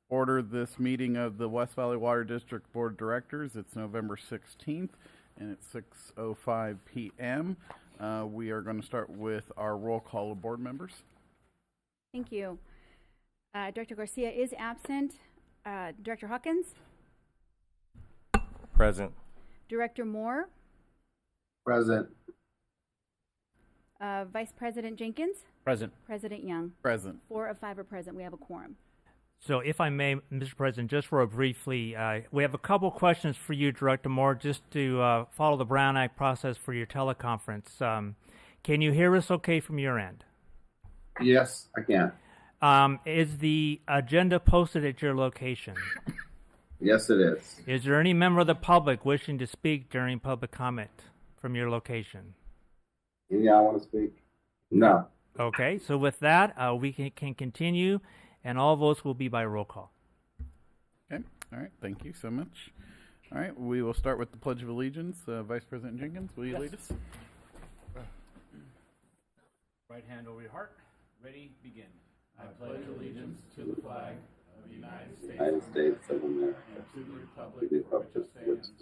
order this meeting of the West Valley Water District Board of Directors. It's November 16th, and it's 6:05 p.m. We are going to start with our roll call of board members. Thank you. Director Garcia is absent. Director Hawkins? Present. Director Moore? Present. Vice President Jenkins? Present. President Young? Present. 4 of 5 are present. We have a quorum. So if I may, Mr. President, just for briefly, we have a couple questions for you, Director Moore, just to follow the Brown Act process for your teleconference. Can you hear us okay from your end? Yes, I can. Is the agenda posted at your location? Yes, it is. Is there any member of the public wishing to speak during public comment from your location? Any y'all want to speak? No. Okay, so with that, we can continue, and all votes will be by roll call. Okay. All right. Thank you so much. All right. We will start with the Pledge of Allegiance. Vice President Jenkins, will you lead us? Right hand over your heart. Ready, begin. I pledge allegiance to the flag of the United States of America. and to the To the republic for which it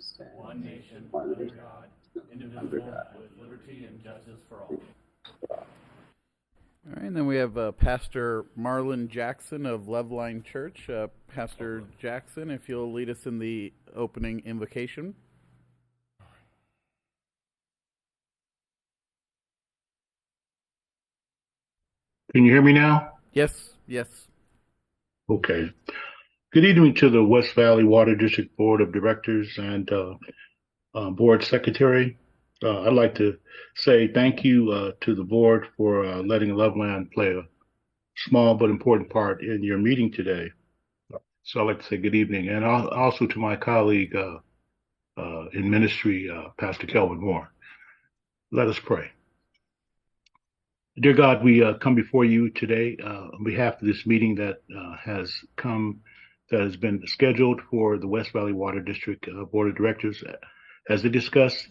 stands, one nation, under under God, God, under indivisible, God. with liberty and justice for all. All right, and then we have Pastor Marlon Jackson of Loveline Church. Pastor Jackson, if you'll lead us in the opening invocation. Can you hear me now? Yes, yes. Okay. Good evening to the West Valley Water District Board of Directors and Board Secretary. I'd like to say thank you to the board for letting Loveland play a small but important part in your meeting today. So I'd like to say good evening, and also to my colleague in ministry, Pastor Kelvin Moore. Let us pray. Dear God, we come before you today on behalf of this meeting that has been scheduled for the West Valley Water District Board of Directors as they discuss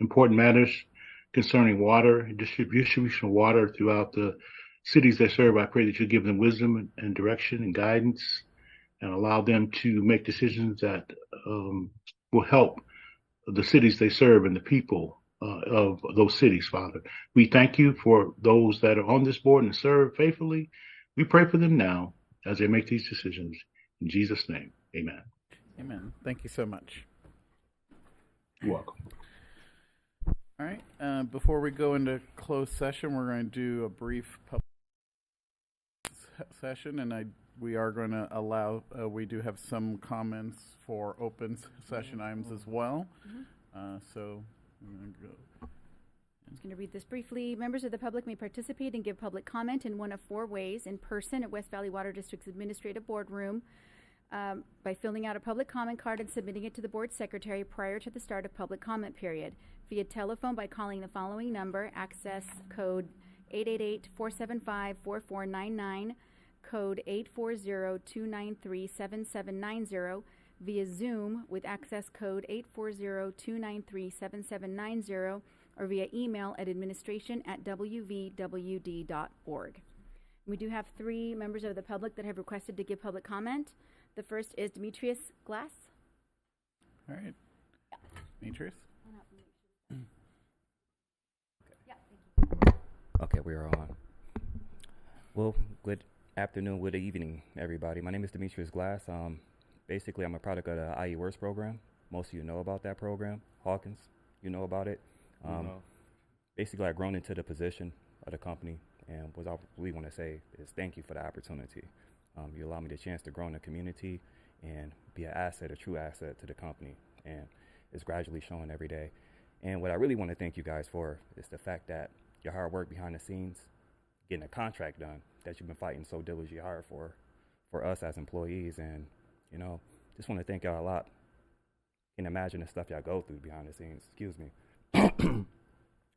important matters concerning water, distribution of water throughout the cities they serve. I pray that you give them wisdom and direction and guidance and allow them to make decisions that will help the cities they serve and the people of those cities, Father. We thank you for those that are on this board and serve faithfully. We pray for them now as they make these decisions. In Jesus' name, amen. Amen. Thank you so much. You're welcome. All right. Before we go into closed session, we're going to do a brief public session, and we are going to allow, we do have some comments for open session items as well. So I'm going to go. I'm just going to read this briefly. Members of the public may participate and give public comment in one of 4 ways: in person at West Valley Water District's Administrative Boardroom, by filling out a public comment card and submitting it to the board secretary prior to the start of public comment period; via telephone by calling the following number, access code 888-475-4499, code 840-293-7790, via Zoom with access code 840-293-7790, or via email at administration@wvwd.org. We do have 3 members of the public that have requested to give public comment. The first is Demetrius Glass. All right. Demetrius? Okay, we're on. Well, good afternoon, good evening, everybody. My name is Demetrius Glass. Basically, I'm a product of the IE Works program. Most of you know about that program. Hawkins, you know about it. Basically, I've grown into the position of the company, and what I really want to say is thank you for the opportunity. You allow me the chance to grow in the community and be an asset, a true asset to the company, and it's gradually showing every day. And what I really want to thank you guys for is the fact that your hard work behind the scenes, getting a contract done that you've been fighting so diligently hard for us as employees, and just want to thank y'all a lot. Can't imagine the stuff y'all go through behind the scenes. Excuse me.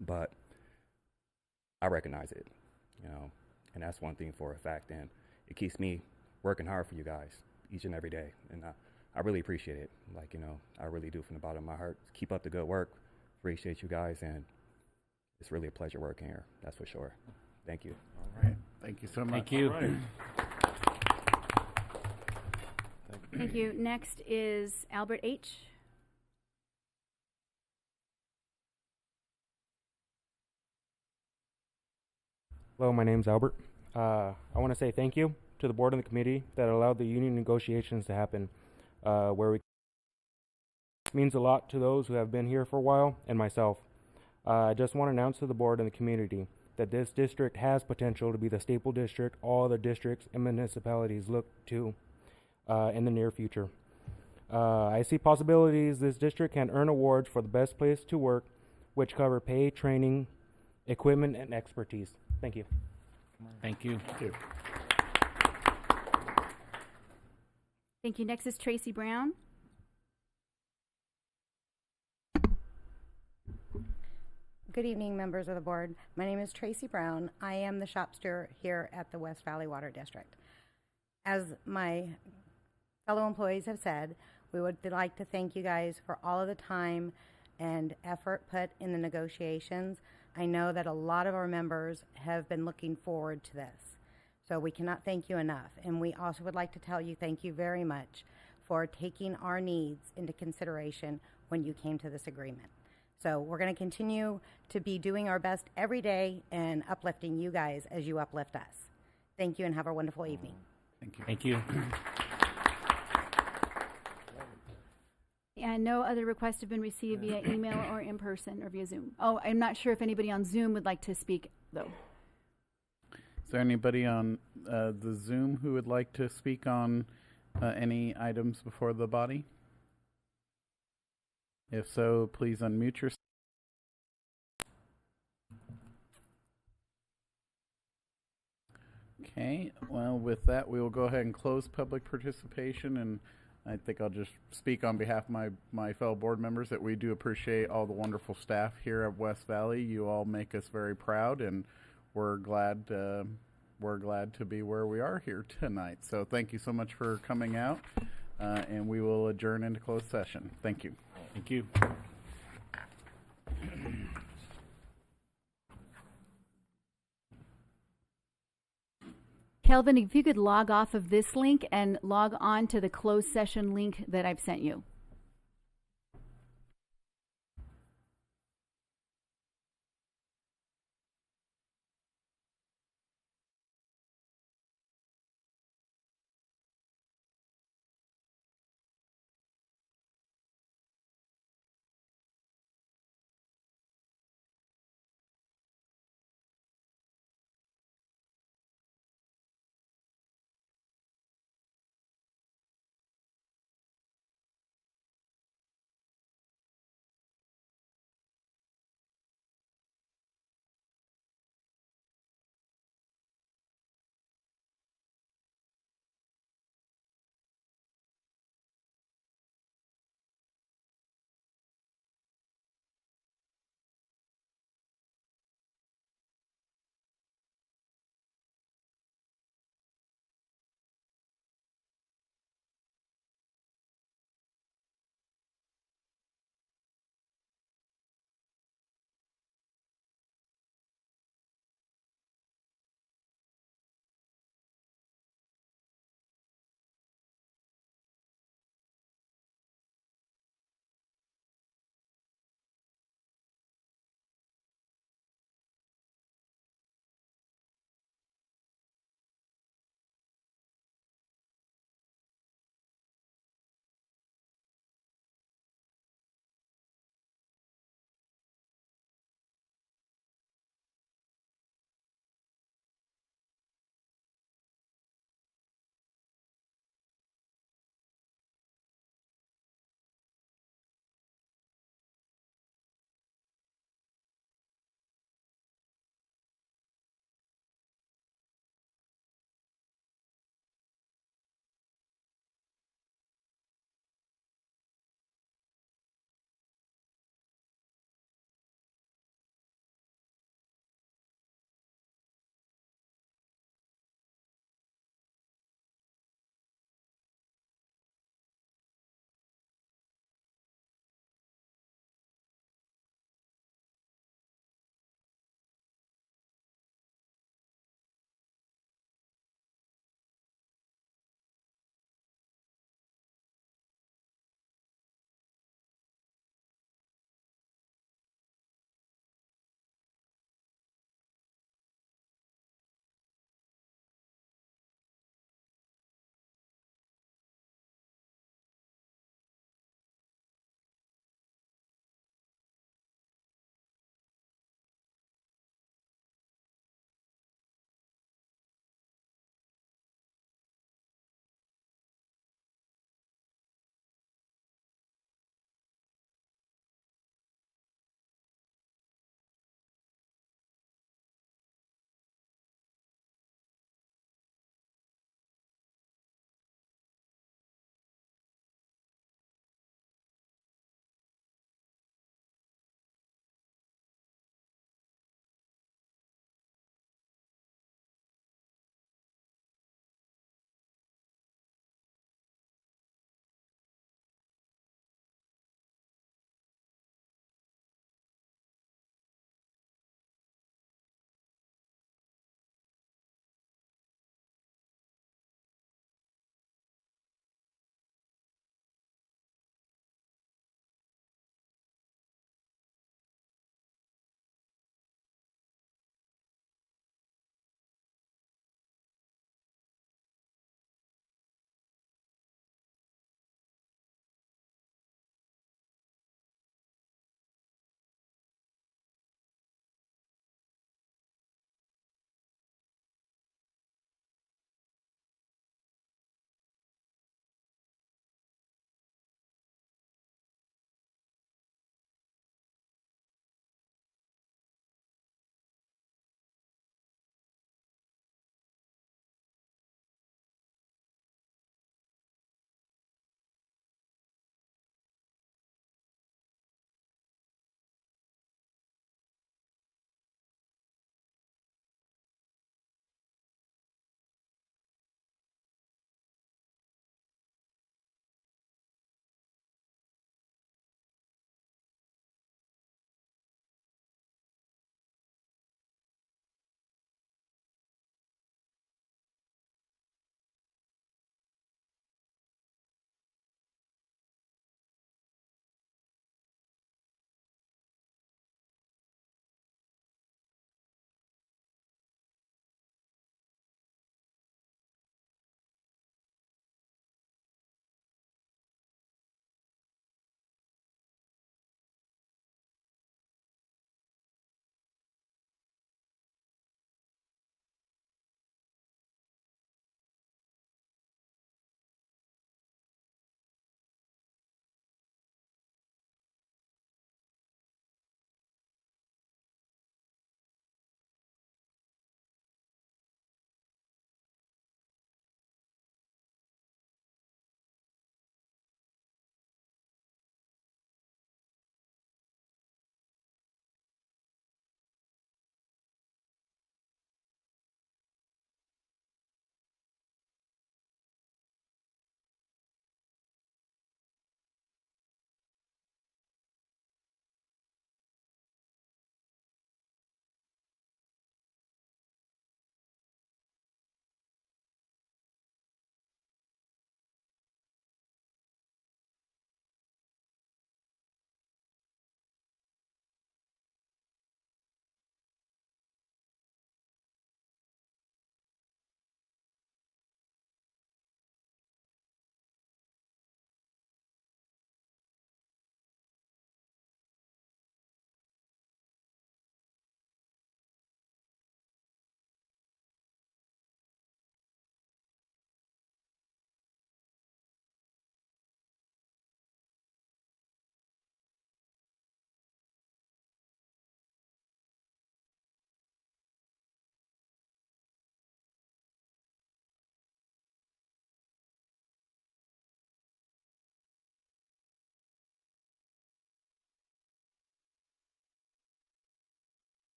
But I recognize it, and that's one thing for a fact, and it keeps me working hard for you guys each and every day, and I really appreciate it. I really do from the bottom of my heart. Keep up the good work. Appreciate you guys, and it's really a pleasure working here. That's for sure. Thank you. All right. Thank you so much. Thank you. All right. Thank you. Next is Albert H. Hello, my name's Albert. I want to say thank you to the board and the committee that allowed the union negotiations to happen, where we means a lot to those who have been here for a while and myself. I just want to announce to the board and the community that this district has potential to be the staple district all other districts and municipalities look to in the near future. I see possibilities this district can earn awards for the best place to work, which cover pay, training, equipment, and expertise. Thank you. Thank you. Thank you. Next is Tracy Brown. Good evening, members of the board. My name is Tracy Brown. I am the shop steward here at the West Valley Water District. As my fellow employees have said, we would like to thank you guys for all of the time and effort put in the negotiations. I know that a lot of our members have been looking forward to this, so we cannot thank you enough. And we also would like to tell you thank you very much for taking our needs into consideration when you came to this agreement. So we're going to continue to be doing our best every day and uplifting you guys as you uplift us. Thank you and have a wonderful evening. Thank you. Thank you. And no other requests have been received via email or in person or via Zoom. Oh, I'm not sure if anybody on Zoom would like to speak, though. Is there anybody on the Zoom who would like to speak on any items before the body? If so, please unmute yourself. Okay, well, with that, we will go ahead and close public participation, and I think I'll just speak on behalf of my fellow board members that we do appreciate all the wonderful staff here at West Valley. You all make us very proud, and we're glad to be where we are here tonight. So thank you so much for coming out, and we will adjourn into closed session. Thank you. Thank you. Kelvin, if you could log off of this link and log on to the closed session link that I've sent you.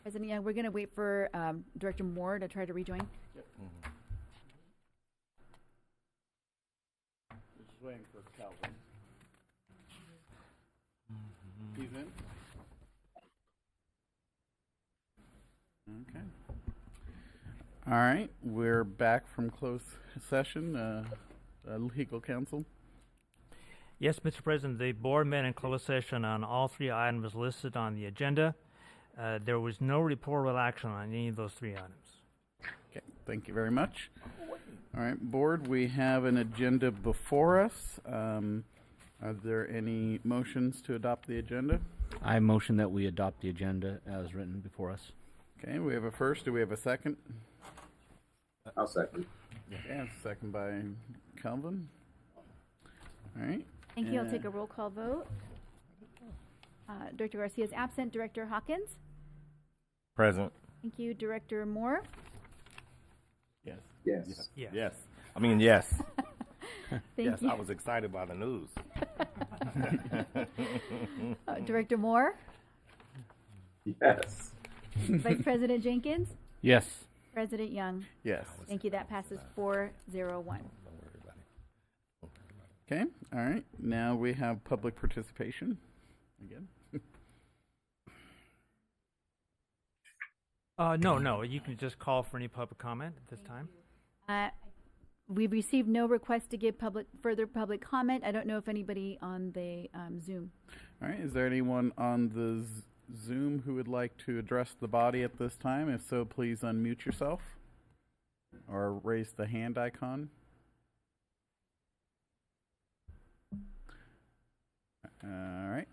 President Young, we're going to wait for Director Moore to try to rejoin. Just waiting for Calvin. He's in? Okay. All right, we're back from closed session. Legal counsel. Yes, Mr. President, the board met in closed session on all 3 items listed on the agenda. There was no reportable action on any of those 3 items. Okay, thank you very much. All right, board, we have an agenda before us. Are there any motions to adopt the agenda? I motion that we adopt the agenda as written before us. Okay, we have a first. Do we have a second? I'll second. Yeah, second by Calvin. All right. Thank you. I'll take a roll call vote. Director Garcia is absent. Director Hawkins? Present. Thank you. Director Moore? Yes. Yes. Yes. Yes. I mean, yes. Thank yes, you. I was excited by the news. Director Moore? Yes. Vice President Jenkins? Yes. President Young? Yes. Thank you. That passes 4-0-1. Okay. All right. Now we have public participation. Again. No. You can just call for any public comment at this time. We've received no request to give further public comment. I don't know if anybody on the Zoom. All right. Is there anyone on the Zoom who would like to address the body at this time? If so, please unmute yourself or raise the hand icon. All right.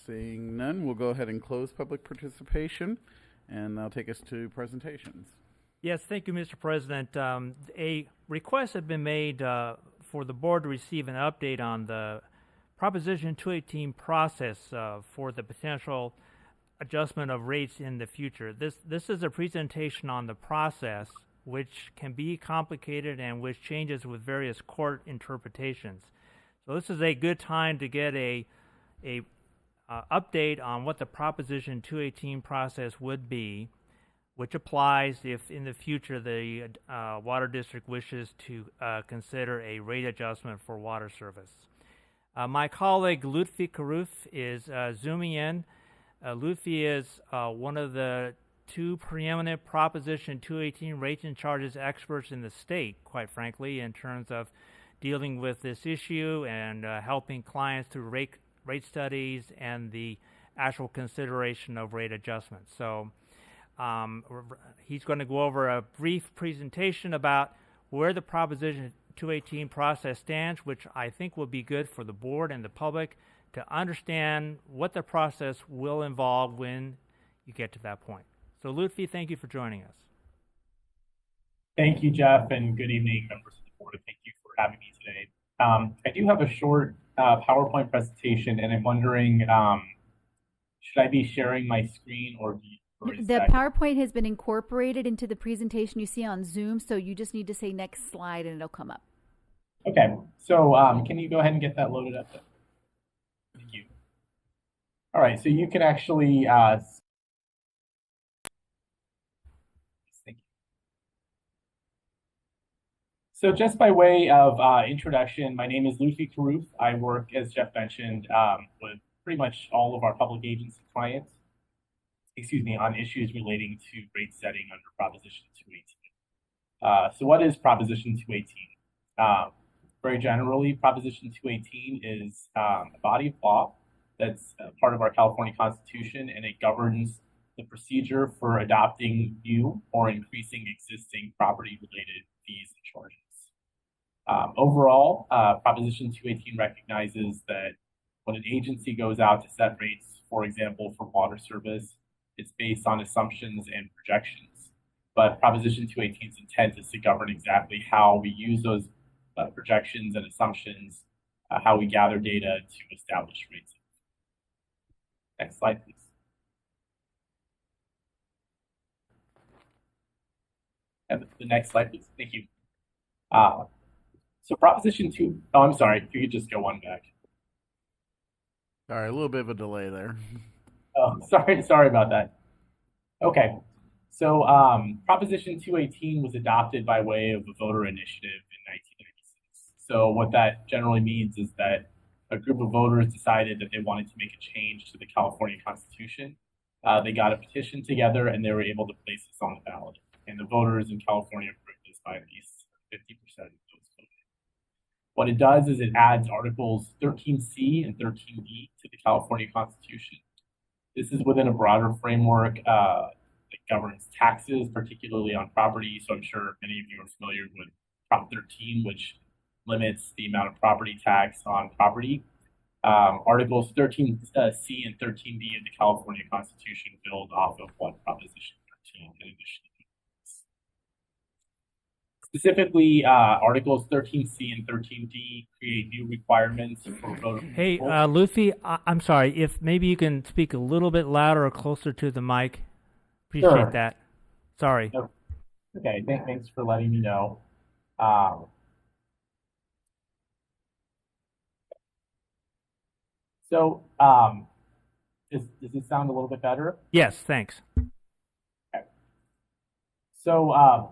Seeing none, we'll go ahead and close public participation, and that'll take us to presentations. Yes, thank you, Mr. President. A request had been made for the board to receive an update on the Proposition 218 process for the potential adjustment of rates in the future. This is a presentation on the process, which can be complicated and which changes with various court interpretations. So this is a good time to get a update on what the Proposition 218 process would be, which applies if in the future the water district wishes to consider a rate adjustment for water service. My colleague Lutfi Karuf is zooming in. Lutfi is one of the 2 preeminent Proposition 218 rates and charges experts in the state, quite frankly, in terms of dealing with this issue and helping clients through rate studies and the actual consideration of rate adjustments. So he's going to go over a brief presentation about where the Proposition 218 process stands, which I think will be good for the board and the public to understand what the process will involve when you get to that point. So Lutfi, thank you for joining us. Thank you, Jeff, and good evening, members of the board. Thank you for having me today. I do have a short PowerPoint presentation, and I'm wondering, should I be sharing my screen or the PowerPoint has been incorporated into the presentation you see on Zoom, so you just need to say next slide and it'll come up. Okay, so can you go ahead and get that loaded up? Thank you. All right, so you can actually thank you. So just by way of introduction, my name is Lutfi Karuf. I work, as Jeff mentioned, with pretty much all of our public agency clients, on issues relating to rate setting under Proposition 218. So what is Proposition 218? Very generally, Proposition 218 is a body of law that's part of our California Constitution, and it governs the procedure for adopting new or increasing existing property-related fees and charges. Overall, Proposition 218 recognizes that when an agency goes out to set rates, for example, for water service, it's based on assumptions and projections. But Proposition 218's intent is to govern exactly how we use those projections and assumptions, how we gather data to establish rates. Next slide, please. And the next slide, please. Thank you. So Proposition 2, oh, I'm sorry, if you could just go one back. All right, a little bit of a delay there. Oh, sorry about that. Okay. So Proposition 218 was adopted by way of a voter initiative in 1996. So what that generally means is that a group of voters decided that they wanted to make a change to the California Constitution. They got a petition together and they were able to place this on the ballot. And the voters in California approved this by at least 50% of those voted. What it does is it adds Articles 13C and 13D to the California Constitution. This is within a broader framework that governs taxes, particularly on property. So I'm sure many of you are familiar with Prop 13, which limits the amount of property tax on property. Articles 13C and 13D of the California Constitution build off of what Proposition 13 had initially. Specifically, Articles 13C and 13D create new requirements for voter. Hey, Luffy, I'm sorry. If maybe you can speak a little bit louder or closer to the mic. Appreciate Sure. that. Sorry. Okay, thanks for letting me know. So, does this sound a little bit better? Yes, thanks. Okay. So,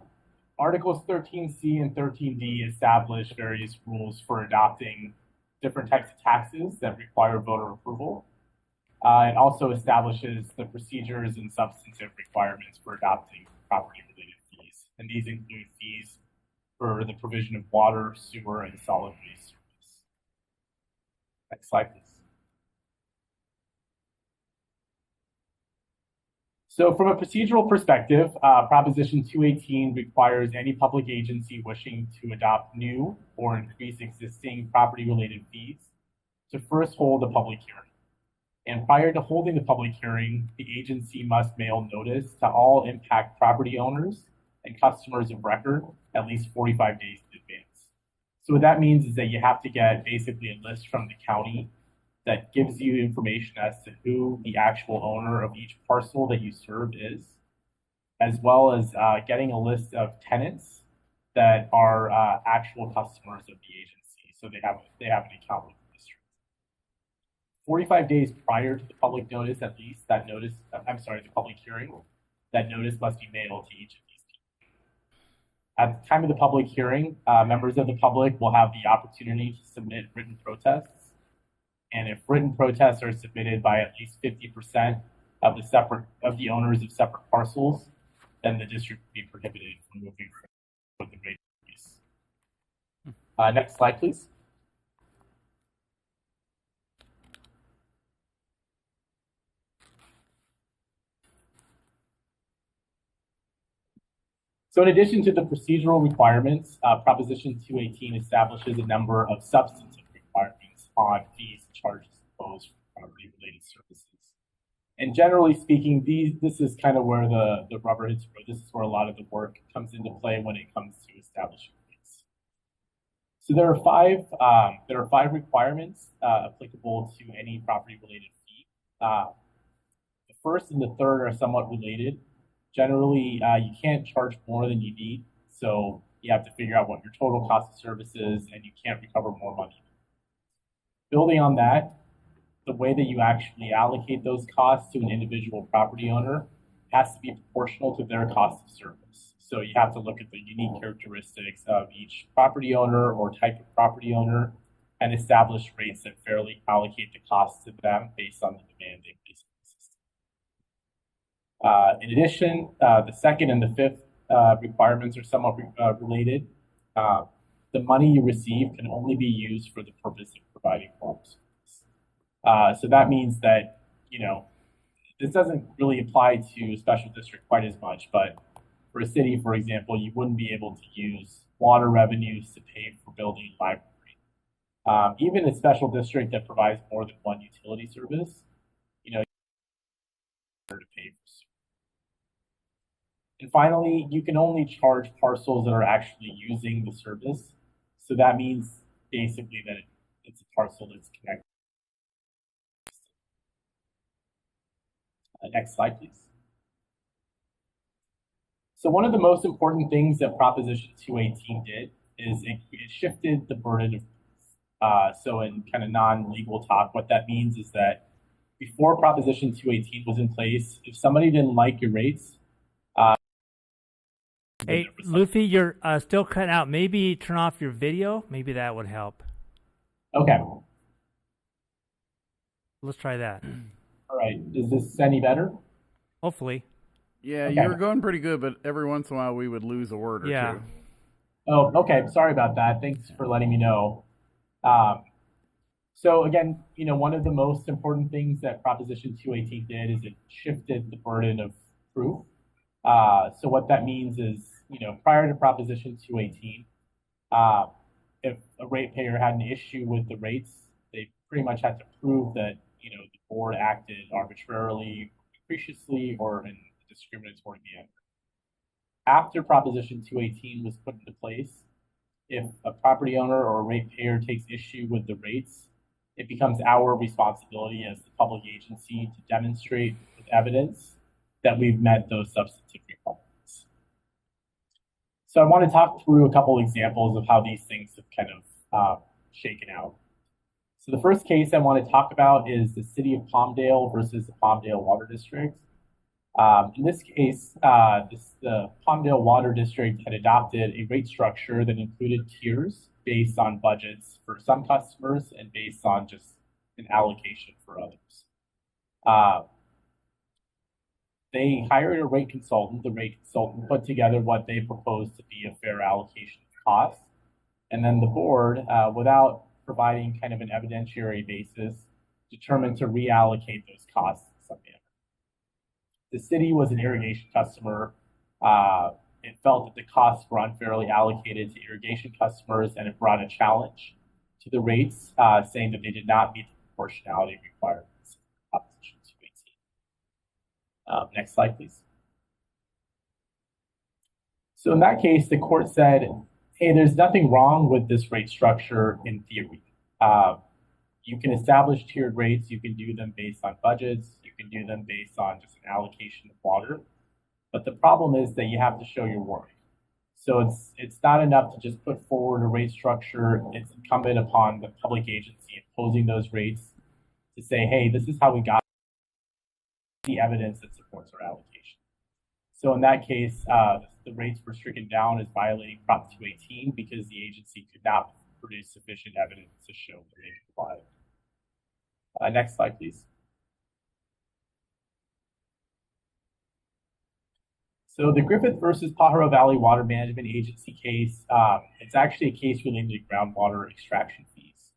Articles 13C and 13D establish various rules for adopting different types of taxes that require voter approval. It also establishes the procedures and substantive requirements for adopting property-related fees. And these include fees for the provision of water, sewer, and solid waste service. Next slide, please. So from a procedural perspective, Proposition 218 requires any public agency wishing to adopt new or increase existing property-related fees to first hold a public hearing. And prior to holding the public hearing, the agency must mail notice to all impact property owners and customers of record at least 45 days in advance. So what that means is that you have to get basically a list from the county that gives you information as to who the actual owner of each parcel that you serve is, as well as getting a list of tenants that are actual customers of the agency. So they have an account with the district. 45 days prior to the public notice, at least, the public hearing, that notice must be mailed to each of these people. At the time of the public hearing, members of the public will have the opportunity to submit written protests. And if written protests are submitted by at least 50% of the owners of separate parcels, then the district will be prohibited from moving forward with the rate increase. Next slide, please. So in addition to the procedural requirements, Proposition 218 establishes a number of substantive requirements on fees and charges imposed for property-related services. And generally speaking, this is kind of where the rubber hits the road. This is where a lot of the work comes into play when it comes to establishing rates. So there are five requirements applicable to any property-related fee. The first and the third are somewhat related. Generally, you can't charge more than you need, so you have to figure out what your total cost of service is, and you can't recover more money. Building on that, the way that you actually allocate those costs to an individual property owner has to be proportional to their cost of service. So you have to look at the unique characteristics of each property owner or type of property owner and establish rates that fairly allocate the costs to them based on the demand they place. In addition, the second and the fifth requirements are somewhat related. The money you receive can only be used for the purpose of providing water service. So that means that, this doesn't really apply to a special district quite as much, but for a city, for example, you wouldn't be able to use water revenues to pay for building a library. Even a special district that provides more than one utility service, to pay for. And finally, you can only charge parcels that are actually using the service. So that means basically that it's a parcel that's connected. Next slide, please. So one of the most important things that Proposition 218 did is it shifted the burden of so in kind of non-legal talk, what that means is that before Proposition 218 was in place, if somebody didn't like your rates, hey, Luffy, you're still cutting out. Maybe turn off your video. Maybe that would help. okay, Let's try that. all right, is this any better? Hopefully. Yeah, Okay. you were going pretty good, but every once in a while we would lose a word or Yeah. two. Oh, okay. Sorry about that. Thanks for letting me know. So again, one of the most important things that Proposition 218 did is it shifted the burden of proof. So what that means is, prior to Proposition 218, if a ratepayer had an issue with the rates, they pretty much had to prove that, the board acted arbitrarily, capriciously, or in a discriminatory manner. After Proposition 218 was put into place, if a property owner or a ratepayer takes issue with the rates, it becomes our responsibility as the public agency to demonstrate with evidence that we've met those substantive requirements. So I want to talk through a couple examples of how these things have kind of shaken out. So the first case I want to talk about is the City of Palmdale versus the Palmdale Water District. In this case, the Palmdale Water District had adopted a rate structure that included tiers based on budgets for some customers and based on just an allocation for others. They hired a rate consultant. The rate consultant put together what they proposed to be a fair allocation of costs. And then the board, without providing kind of an evidentiary basis, determined to reallocate those costs in some manner. The city was an irrigation customer. It felt that the costs were unfairly allocated to irrigation customers, and it brought a challenge to the rates, saying that they did not meet the proportionality requirements of Proposition 218. Next slide, please. So in that case, the court said, hey, there's nothing wrong with this rate structure in theory. You can establish tiered rates. You can do them based on budgets. You can do them based on just an allocation of water. But the problem is that you have to show your work. So it's not enough to just put forward a rate structure. It's incumbent upon the public agency imposing those rates to say, hey, this is how we got the evidence that supports our allocation. So in that case, the rates were stricken down as violating Prop 218 because the agency could not produce sufficient evidence to show that they complied. Next slide, please. So the Griffith versus Pajaro Valley Water Management Agency case, it's actually a case related to groundwater extraction fees.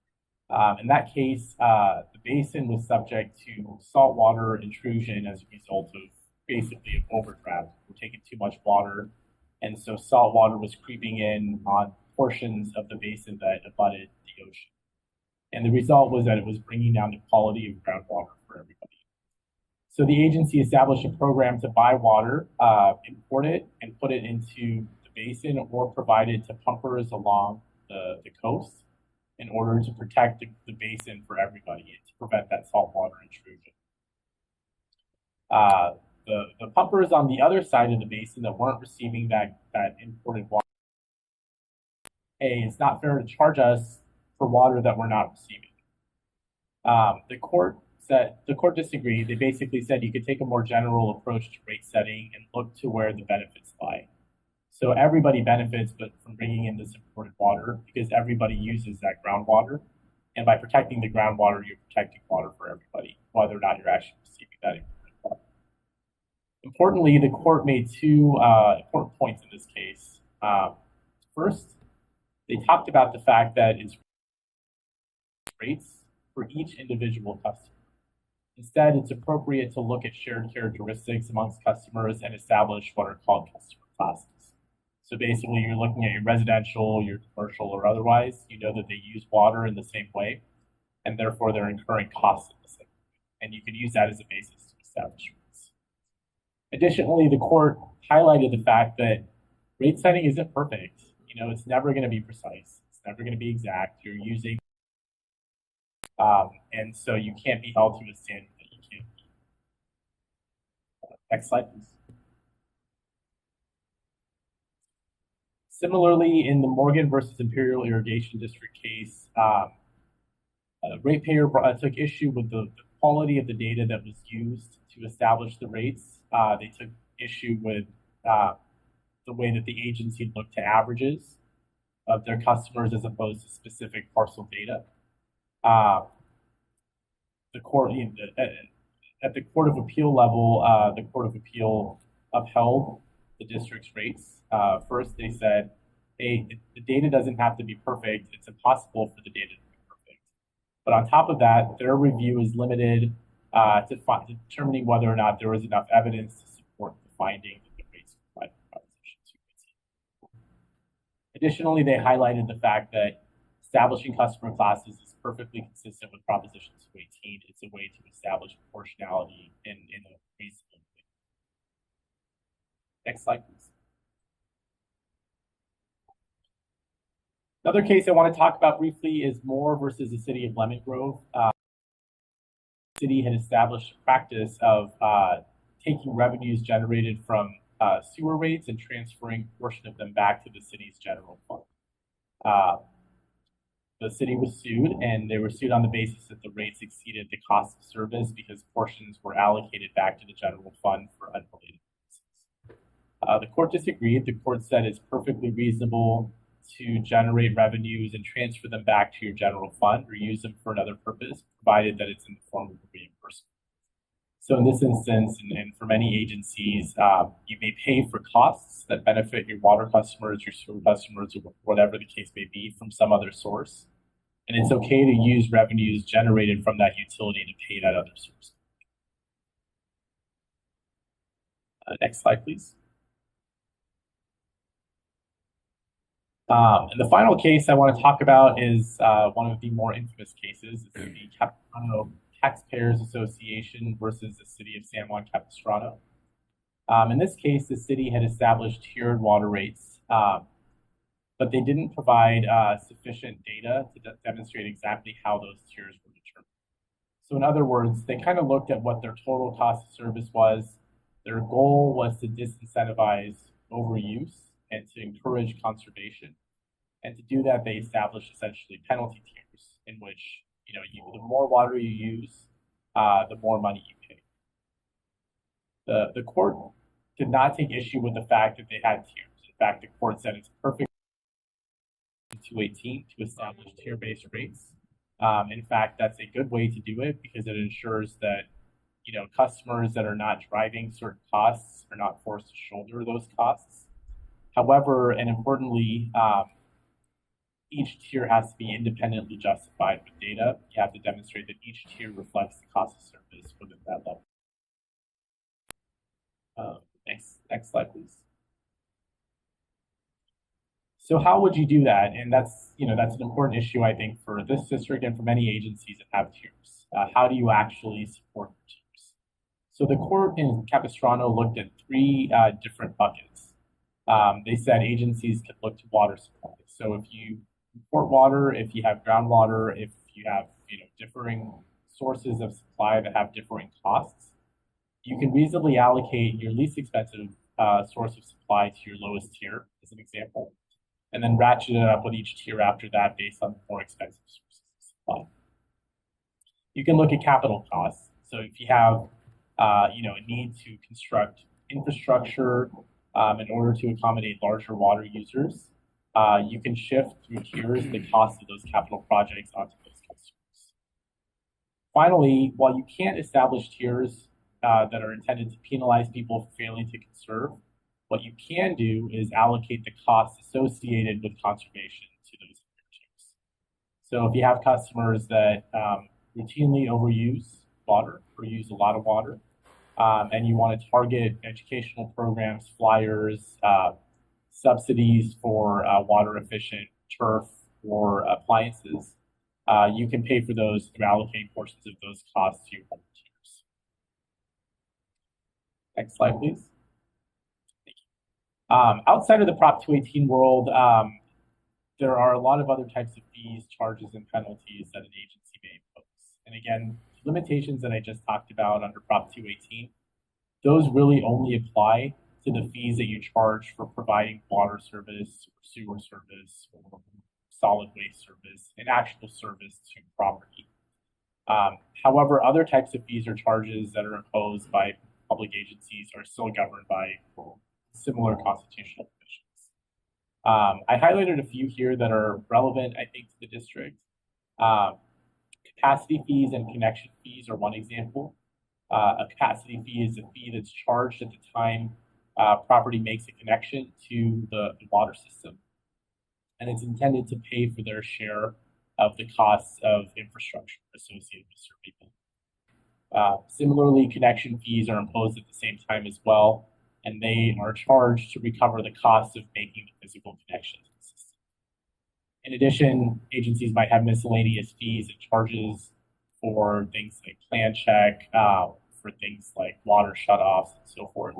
In that case, the basin was subject to saltwater intrusion as a result of basically an overdraft. We're taking too much water, and so salt water was creeping in on portions of the basin that abutted the ocean. And the result was that it was bringing down the quality of groundwater for everybody. So the agency established a program to buy water, import it, and put it into the basin or provide it to pumpers along the coast in order to protect the basin for everybody and to prevent that saltwater intrusion. The pumpers on the other side of the basin that weren't receiving that imported water, hey, it's not fair to charge us for water that we're not receiving. The court disagreed. They basically said you could take a more general approach to rate setting and look to where the benefits lie. So everybody benefits, but from bringing in this imported water because everybody uses that groundwater. And by protecting the groundwater, you're protecting water for everybody, whether or not you're actually receiving that imported water. Importantly, the court made two important points in this case. First, they talked about the fact that it's rates for each individual customer. Instead, it's appropriate to look at shared characteristics amongst customers and establish what are called customer classes. So basically, you're looking at your residential, your commercial, or otherwise, you know that they use water in the same way, and therefore they're incurring costs in the same way. And you can use that as a basis to establish rates. Additionally, the court highlighted the fact that rate setting isn't perfect. It's never going to be precise. It's never going to be exact. You're using, and so you can't be held to a standard that you can't meet. Next slide, please. Similarly, in the Morgan versus Imperial Irrigation District case, a ratepayer took issue with the quality of the data that was used to establish the rates. They took issue with the way that the agency looked to averages of their customers as opposed to specific parcel data. The court, at the Court of Appeal level, the Court of Appeal upheld the district's rates. First, they said, hey, the data doesn't have to be perfect. It's impossible for the data to be perfect. But on top of that, their review is limited to determining whether or not there was enough evidence to support the finding that the rates complied with Proposition 218. Additionally, they highlighted the fact that establishing customer classes is perfectly consistent with Proposition 218. It's a way to establish proportionality in a reasonable way. Next slide, please. Another case I want to talk about briefly is Moore versus the city of Lemon Grove. The city had established a practice of taking revenues generated from sewer rates and transferring a portion of them back to the city's general fund. The city was sued, and they were sued on the basis that the rates exceeded the cost of service because portions were allocated back to the general fund for unrelated purposes. The court disagreed. The court said it's perfectly reasonable to generate revenues and transfer them back to your general fund or use them for another purpose, provided that it's in the form of a reimbursement. So in this instance, and for many agencies, you may pay for costs that benefit your water customers, your sewer customers, or whatever the case may be from some other source. And it's okay to use revenues generated from that utility to pay that other source. Next slide, please. And the final case I want to talk about is one of the more infamous cases. It's the Capistrano Taxpayers Association versus the city of San Juan Capistrano. In this case, the city had established tiered water rates, but they didn't provide sufficient data to demonstrate exactly how those tiers were determined. So in other words, they kind of looked at what their total cost of service was. Their goal was to disincentivize overuse and to encourage conservation. And to do that, they established essentially penalty tiers in which, the more water you use, the more money you pay. The court did not take issue with the fact that they had tiers. In fact, the court said it's perfect in 218 to establish tier-based rates. In fact, that's a good way to do it because it ensures that, customers that are not driving certain costs are not forced to shoulder those costs. However, and importantly, each tier has to be independently justified with data. You have to demonstrate that each tier reflects the cost of service within that level. Next slide, please. So how would you do that? And that's an important issue, I think, for this district and for many agencies that have tiers. How do you actually support tiers? So the court in Capistrano looked at three different buckets. They said agencies could look to water supply. So if you import water, if you have groundwater, if you have differing sources of supply that have differing costs, you can reasonably allocate your least expensive source of supply to your lowest tier, as an example, and then ratchet it up with each tier after that based on the more expensive sources of supply. You can look at capital costs. So if you have a need to construct infrastructure in order to accommodate larger water users, you can shift through tiers the cost of those capital projects onto those customers. Finally, while you can't establish tiers that are intended to penalize people for failing to conserve, what you can do is allocate the costs associated with conservation to those tiers. So if you have customers that routinely overuse water or use a lot of water, and you want to target educational programs, flyers, subsidies for water efficient turf or appliances, you can pay for those through allocating portions of those costs to your water tiers. Next slide, please. Thank you. Outside of the Prop 218 world, there are a lot of other types of fees, charges, and penalties that an agency may impose. And again, limitations that I just talked about under Prop 218, those really only apply to the fees that you charge for providing water service, or sewer service, or solid waste service, and actual service to property. However, other types of fees or charges that are imposed by public agencies are still governed by similar constitutional provisions. I highlighted a few here that are relevant, I think, to the district. Capacity fees and connection fees are one example. A capacity fee is a fee that's charged at the time property makes a connection to the water system. And it's intended to pay for their share of the costs of infrastructure associated with surveying. Similarly, connection fees are imposed at the same time as well, and they are charged to recover the costs of making the physical connection to the system. In addition, agencies might have miscellaneous fees and charges for things like plan check, for things like water shutoffs and so forth.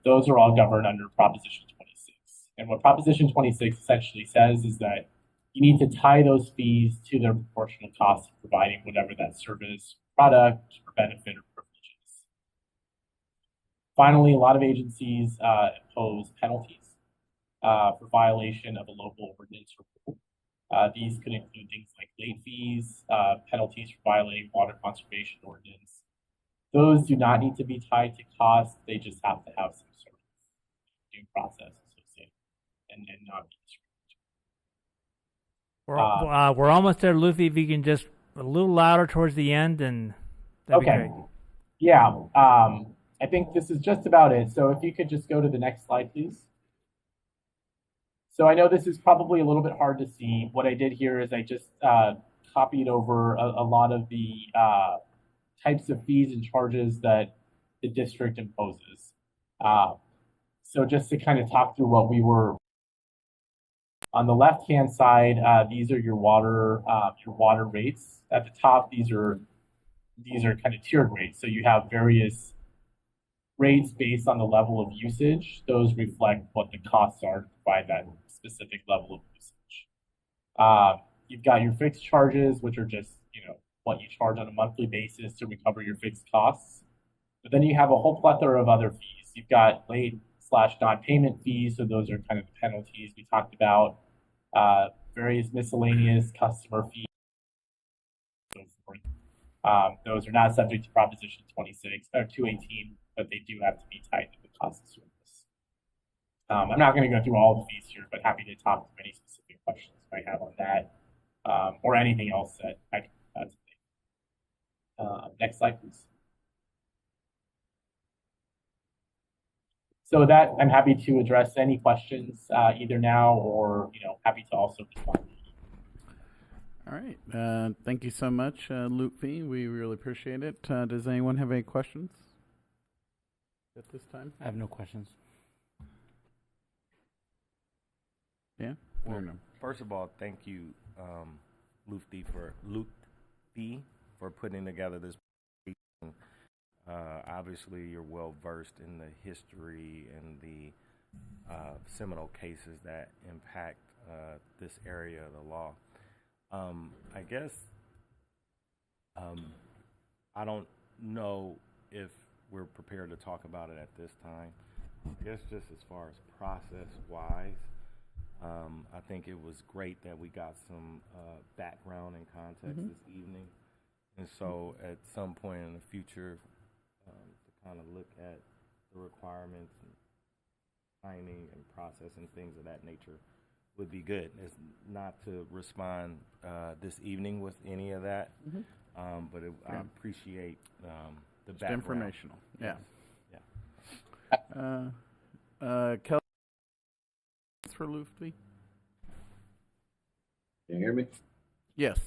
Those are all governed under Proposition 26. And what Proposition 26 essentially says is that you need to tie those fees to their proportional cost of providing whatever that service, product, or benefit or privilege is. Finally, a lot of agencies impose penalties for violation of a local ordinance or rule. These could include things like late fees, penalties for violating water conservation ordinance. Those do not need to be tied to cost. They just have to have some sort of due process associated and not be discriminatory. We're almost there, Luffy. If you can just a little louder towards the end, and that'd be great. Yeah. I think this is just about it. So if you could just go to the next slide, please. So I know this is probably a little bit hard to see. What I did here is I just copied over a lot of the types of fees and charges that the district imposes. So just to kind of talk through what we were on the left-hand side, these are your water rates. At the top, these are kind of tiered rates. So you have various rates based on the level of usage. Those reflect what the costs are to provide that specific level of usage. You've got your fixed charges, which are just what you charge on a monthly basis to recover your fixed costs. But then you have a whole plethora of other fees. You've got late/non-payment fees, so those are kind of the penalties we talked about. Various miscellaneous customer fees, so forth. Those are not subject to Proposition 26 or 218, but they do have to be tied to the cost of service. I'm not going to go through all the fees here, but happy to talk to any specific questions you might have on that, or anything else that I can add today. Next slide, please. So with that, I'm happy to address any questions either now or happy to also respond. All right. Thank you so much, Lutfi. We really appreciate it. Does anyone have any questions at this time? I have no questions. Yeah? Well, first of all, thank you, Lutfi, for putting together this. Obviously, you're well versed in the history and the seminal cases that impact this area of the law. I guess I don't know if we're prepared to talk about it at this time. I guess just as far as process-wise, I think it was great that we got some background and context this evening. And so at some point in the future, to kind of look at the requirements and timing and process and things of that nature would be good. It's not to respond this evening with any of that, but I appreciate the background. Informational. Yeah. Yeah. Kelly, for Lutfi? Can you hear me? Yes.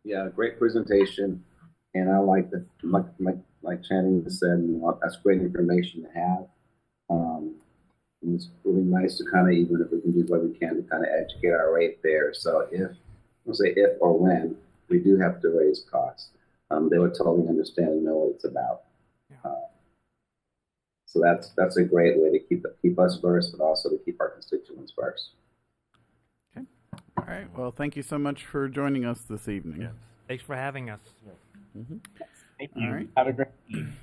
Yeah, great presentation, and I like the like Channing said, that's great information to have. And it's really nice to kind of, even if we can do what we can to kind of educate our ratepayers. So if or when we do have to raise costs, they would totally understand and know what it's about. So that's a great way to keep us first, but also to keep our constituents first. Okay. All right. Well, thank you so much for joining us this evening. Yes. Thanks for having us. Thank you. All right. Have a great evening.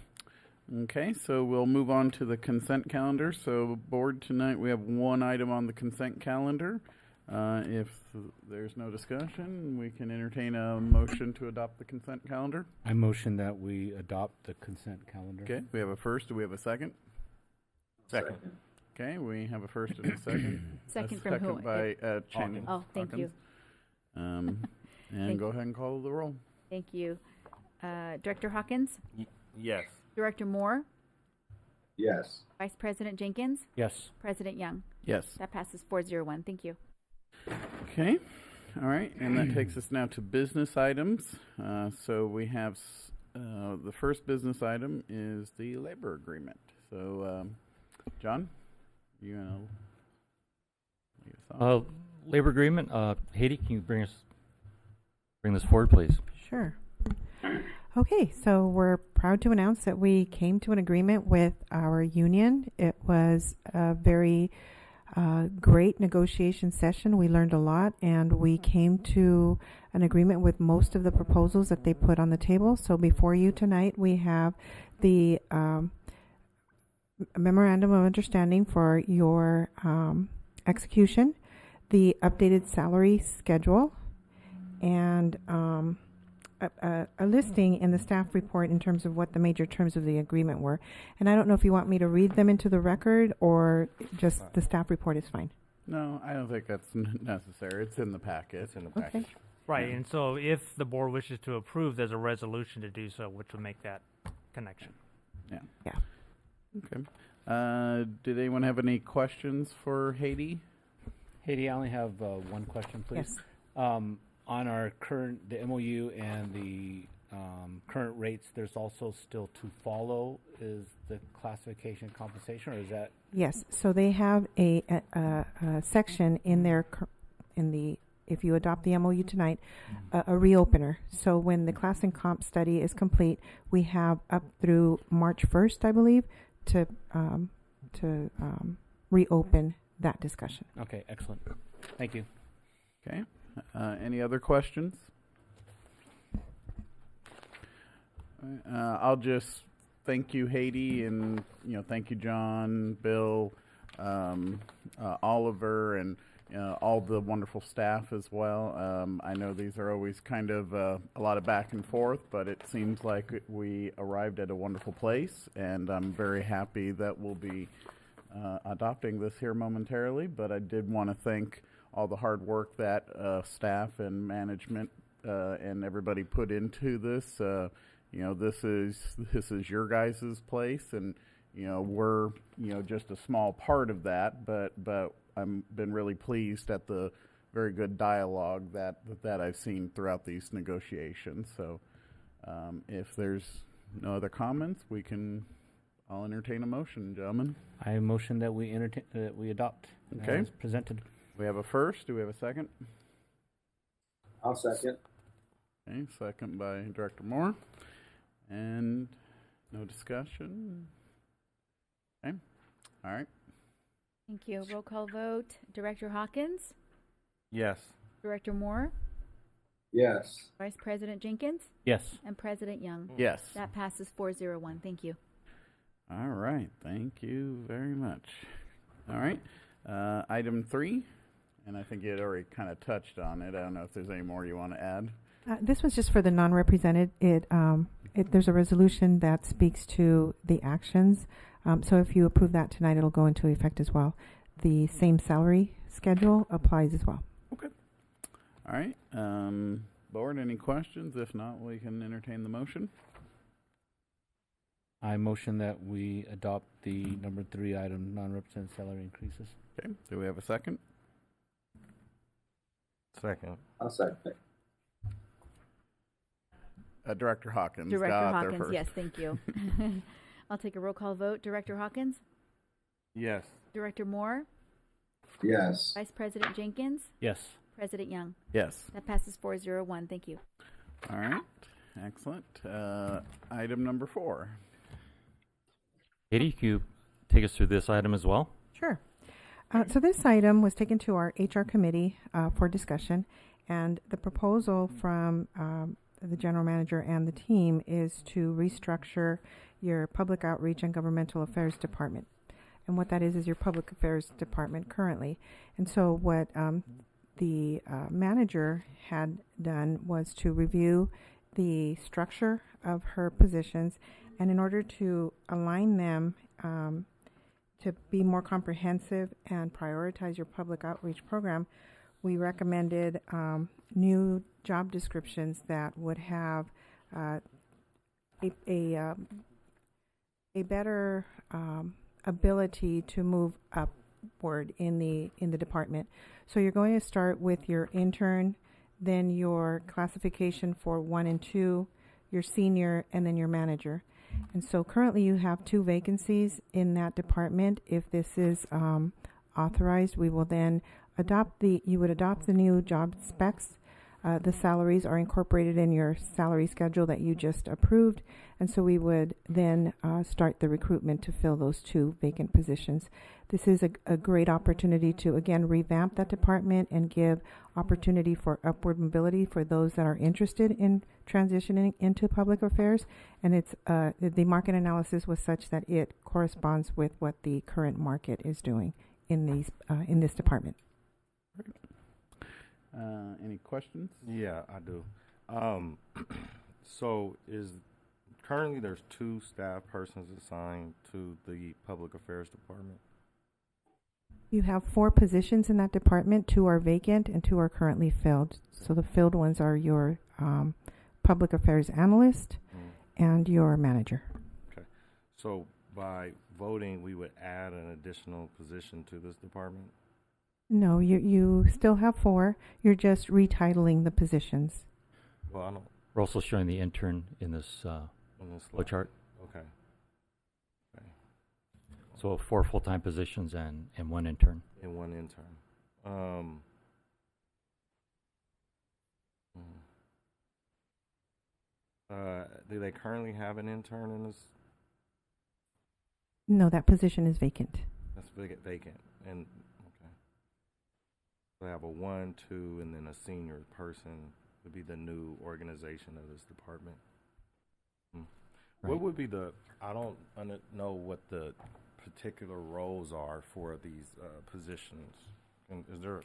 Okay, so we'll move on to the consent calendar. So, board, tonight we have one item on the consent calendar. If there's no discussion, we can entertain a motion to adopt the consent calendar. I motion that we adopt the consent calendar. Okay, we have a first. Do we have a second? Second. Okay, we have a first and a second. Second A from who? second by Channing. Oh, thank you. And Thank go ahead and call the roll. Thank you. Director Hawkins? Yes. Director Moore? Yes. Vice President Jenkins? Yes. President Young? Yes. That passes 401. Thank you. Okay. All right, and that takes us now to business items. So we have the first business item is the labor agreement. So, John, you know, lead us off. Labor agreement. Haiti, can you bring this forward, please? Sure. Okay, so we're proud to announce that we came to an agreement with our union. It was a very great negotiation session. We learned a lot, and we came to an agreement with most of the proposals that they put on the table. So before you tonight, we have the memorandum of understanding for your execution, the updated salary schedule, and a listing in the staff report in terms of what the major terms of the agreement were. And I don't know if you want me to read them into the record or just the staff report is fine. No, I don't think that's necessary. It's in the packet. It's in the package. Okay. Right, and so if the board wishes to approve, there's a resolution to do so, which will make that connection. Yeah. Yeah. Okay. Did anyone have any questions for Haiti? Haiti, I only have one question, please. Yes. On our the MOU and the current rates, there's also still to follow is the classification compensation, or is that? Yes, so they have a section in their if you adopt the MOU tonight, a reopener. So when the class and comp study is complete, we have up through March 1st, I believe, to reopen that discussion. Okay, excellent. Thank you. Okay. Any other questions? I'll just thank you, Haiti, and thank you, John, Bill, Oliver, and all the wonderful staff as well. I know these are always kind of a lot of back and forth, but it seems like we arrived at a wonderful place, and I'm very happy that we'll be adopting this here momentarily. But I did want to thank all the hard work that staff and management and everybody put into this. This is your guys' place, and we're just a small part of that. But I've been really pleased at the very good dialogue that I've seen throughout these negotiations. So if there's no other comments, I'll entertain a motion, gentlemen. I motion that we adopt as presented. We have a first. Do we have a second? I'll second. Okay, second by Director Moore. And no discussion? Okay, all right. Thank you. Roll call vote. Director Hawkins? Yes. Director Moore? Yes. Vice President Jenkins? Yes. And President Young? Yes. That passes 401. Thank you. All right. Thank you very much. All right. Item 3, and I think you had already kind of touched on it. I don't know if there's any more you want to add. This was just for the non-represented. There's a resolution that speaks to the actions. So if you approve that tonight, it'll go into effect as well. The same salary schedule applies as well. Okay. All right. Board, any questions? If not, we can entertain the motion. I motion that we adopt the number 3 item, non-represented salary increases. Okay. Do we have a second? Second. I'll second. Director Hawkins. Director got there Hawkins, first. yes, thank you. I'll take a roll call vote. Director Hawkins? Yes. Director Moore? Yes. Vice President Jenkins? Yes. President Young? Yes. That passes 401. Thank you. All right. Excellent. Item number 4. Haiti, can you take us through this item as well? Sure. So this item was taken to our HR committee for discussion, and the proposal from the general manager and the team is to restructure your public outreach and governmental affairs department. And what that is your public affairs department currently. And so what the manager had done was to review the structure of her positions, and in order to align them to be more comprehensive and prioritize your public outreach program, we recommended new job descriptions that would have a better ability to move upward in the department. So you're going to start with your intern, then your classification for 1 and 2, your senior, and then your manager. And so currently you have 2 vacancies in that department. If this is authorized, we will then adopt the new job specs. The salaries are incorporated in your salary schedule that you just approved. And so we would then start the recruitment to fill those 2 vacant positions. This is a great opportunity to, again, revamp that department and give opportunity for upward mobility for those that are interested in transitioning into public affairs. And it's the market analysis was such that it corresponds with what the current market is doing in this department. Any questions? Yeah, I do. So currently there's 2 staff persons assigned to the Public Affairs Department? You have 4 positions in that department. 2 are vacant and 2 are currently filled. So the filled ones are your public affairs analyst and your manager. Okay. So by voting, we would add an additional position to this department? No, you still have 4. You're just retitling the positions. Well, I don't. We're also showing the intern in this flow chart. Okay. So 4 full-time positions and 1 intern. And 1 intern. Do they currently have an intern in this? No, that position is vacant. That's vacant. And okay. They have a 1, 2, and then a senior person would be the new organization of this department. Right. What would be I don't know what the particular roles are for these positions. And is there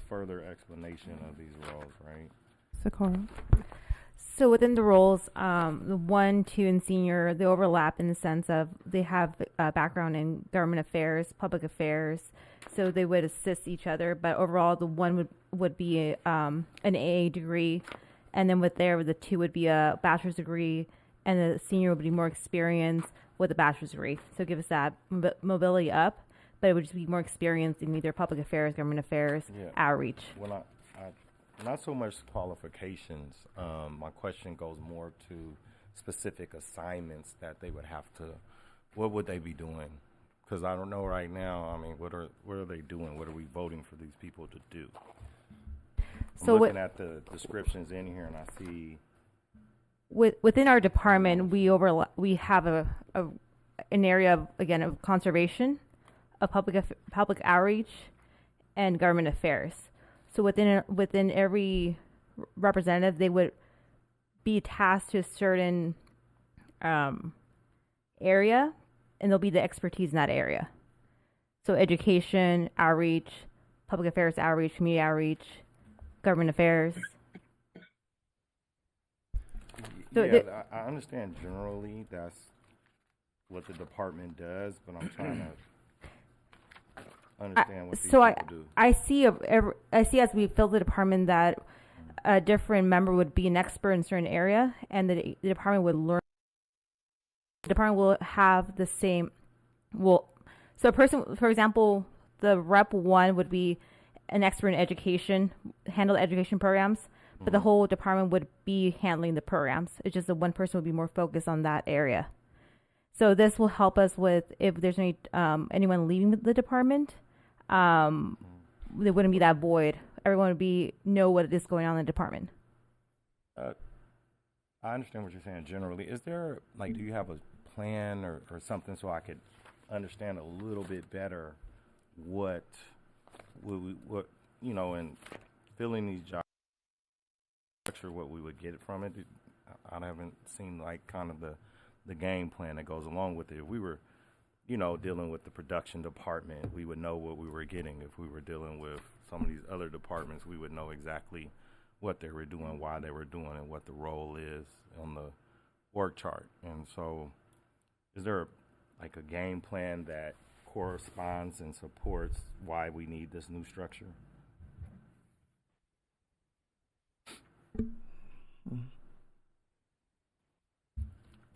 further explanation of these roles, right? Socorro. So within the roles, the 1, 2, and senior, they overlap in the sense of they have a background in government affairs, public affairs, so they would assist each other. But overall, the 1 would be an AA degree, and then the 2 would be a bachelor's degree, and the senior would be more experience with a bachelor's degree. So give us that mobility up, but it would just be more experience in either public affairs, government affairs, outreach. Well, not so much qualifications. My question goes more to specific assignments that they would have to. What would they be doing? Because I don't know right now. I mean, what are they doing? What are we voting for these people to do? I'm looking at the descriptions in here, and I see. Within our department, we have an area of conservation, of public outreach, and government affairs. So within every representative, they would be tasked to a certain area, and they'll be the expertise in that area. So education, outreach, public affairs outreach, community outreach, government affairs. So I understand generally that's what the department does, but I'm trying to understand what these people do. I see as we fill the department that a different member would be an expert in a certain area, and the department would learn. The department will have the same. So a person, for example, the rep 1 would be an expert in education, handle education programs. But the whole department would be handling the programs. It's just that 1 person would be more focused on that area. So this will help us with if there's any anyone leaving the department, there wouldn't be that void. Everyone would know what is going on in the department. I understand what you're saying generally. Is there, do you have a plan or something so I could understand a little bit better what in filling these jobs, what we would get from it? I haven't seen kind of the game plan that goes along with it. If we were, dealing with the production department, we would know what we were getting. If we were dealing with some of these other departments, we would know exactly what they were doing, why they were doing it, what the role is on the org chart. And so is there like a game plan that corresponds and supports why we need this new structure?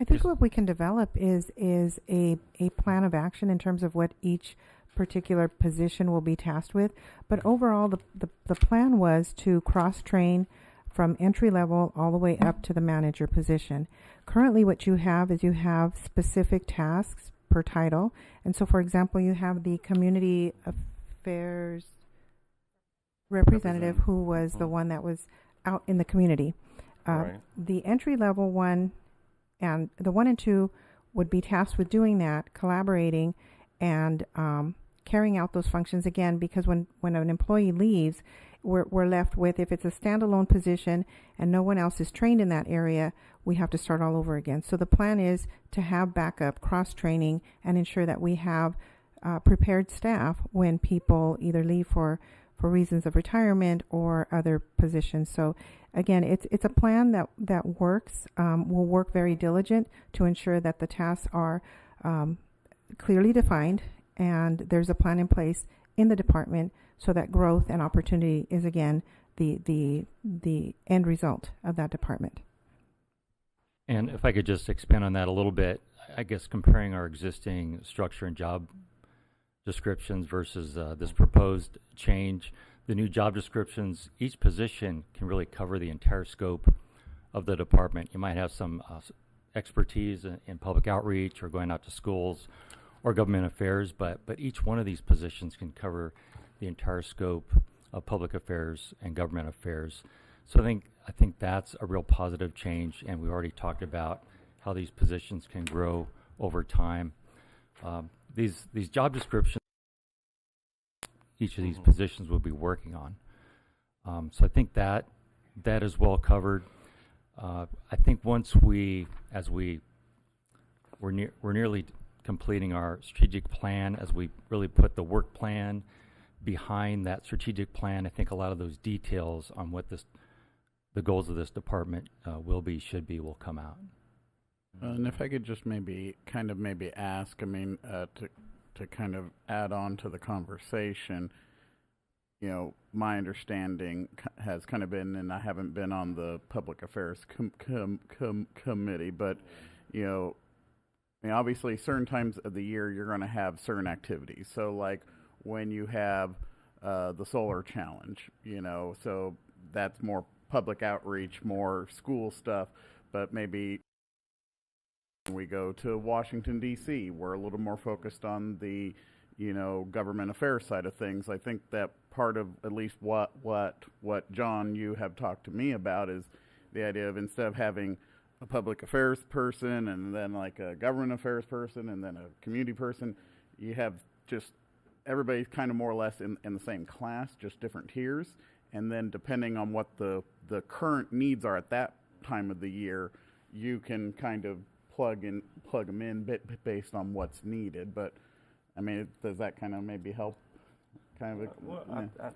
I think what we can develop is a plan of action in terms of what each particular position will be tasked with. But overall, the plan was to cross-train from entry level all the way up to the manager position. Currently, what you have is you have specific tasks per title. And so, for example, you have the community affairs representative who was the one that was out in the community. Right. The entry level one and the 1 and 2 would be tasked with doing that, collaborating, and carrying out those functions again, because when an employee leaves, we're left with, if it's a standalone position and no one else is trained in that area, we have to start all over again. So the plan is to have backup, cross-training, and ensure that we have prepared staff when people either leave for reasons of retirement or other positions. So again, it's a plan that works. We'll work very diligent to ensure that the tasks are clearly defined, and there's a plan in place in the department so that growth and opportunity is again the end result of that department. And if I could just expand on that a little bit, I guess comparing our existing structure and job descriptions versus this proposed change, the new job descriptions, each position can really cover the entire scope of the department. You might have some expertise in public outreach or going out to schools or government affairs, but each one of these positions can cover the entire scope of public affairs and government affairs. So I think that's a real positive change, and we already talked about how these positions can grow over time. These job descriptions, each of these positions will be working on. So I think that is well covered. I think once we're nearly completing our strategic plan, as we really put the work plan behind that strategic plan, I think a lot of those details on what the goals of this department should be will come out. And if I could just maybe ask, I mean, to kind of add on to the conversation, you know, my understanding has kind of been, and I haven't been on the public affairs committee, but, you know, I mean, obviously certain times of the year you're going to have certain activities. So like when you have the solar challenge, you know, so that's more public outreach, more school stuff, but maybe when we go to Washington, D.C., we're a little more focused on the, you know, government affairs side of things. I think that part of at least what John, you have talked to me about is the idea of, instead of having a public affairs person and then like a government affairs person and then a community person, you have just everybody's kind of more or less in the same class, just different tiers. And then depending on what the current needs are at that time of the year, you can kind of plug them in based on what's needed. But I mean, does that kind of maybe help? Kind of.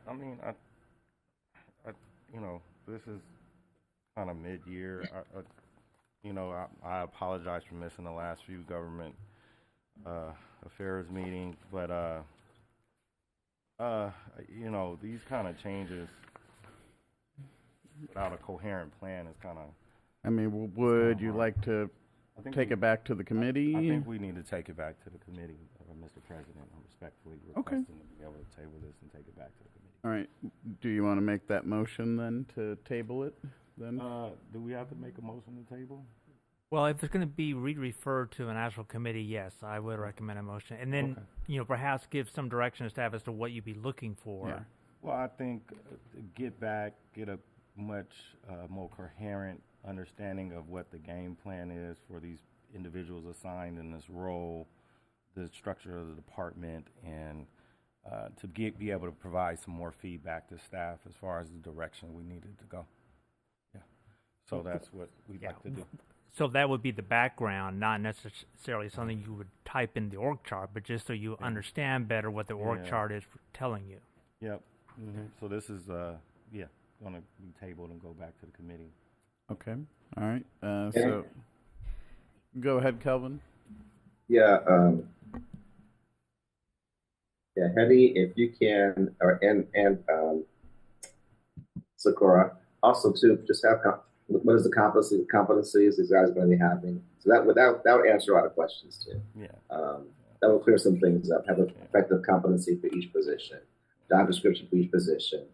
I mean, you know, this is kind of mid-year. You know, I apologize for missing the last few government affairs meetings, but you know, these kind of changes without a coherent plan is kind of. I mean, would you like to take it back to the committee? I think we need to take it back to the committee, Mr. President. I'm respectfully requesting to be able to table this and take it back to the committee. All right. Do you want to make that motion then to table it? Then. Do we have to make a motion to table? Well, if it's going to be referred to an actual committee, yes, I would recommend a motion. And then, you know, perhaps give some direction to staff as to what you'd be looking for. Yeah. Well, I think get a much more coherent understanding of what the game plan is for these individuals assigned in this role, the structure of the department, and to be able to provide some more feedback to staff as far as the direction we needed to go. Yeah. So that's what we'd like to do. So that would be the background, not necessarily something you would type in the org chart, but just so you understand better what the org chart is telling you. Yep. So this is, going to be tabled and go back to the committee. Okay. All right. So go ahead, Kelvin. Yeah. Hetty, if you can, and Sakura, also too, just have what is the competencies these guys are going to be having? So that would answer a lot of questions too. Yeah. That will clear some things up. Have an effective competency for each position, job description for each position,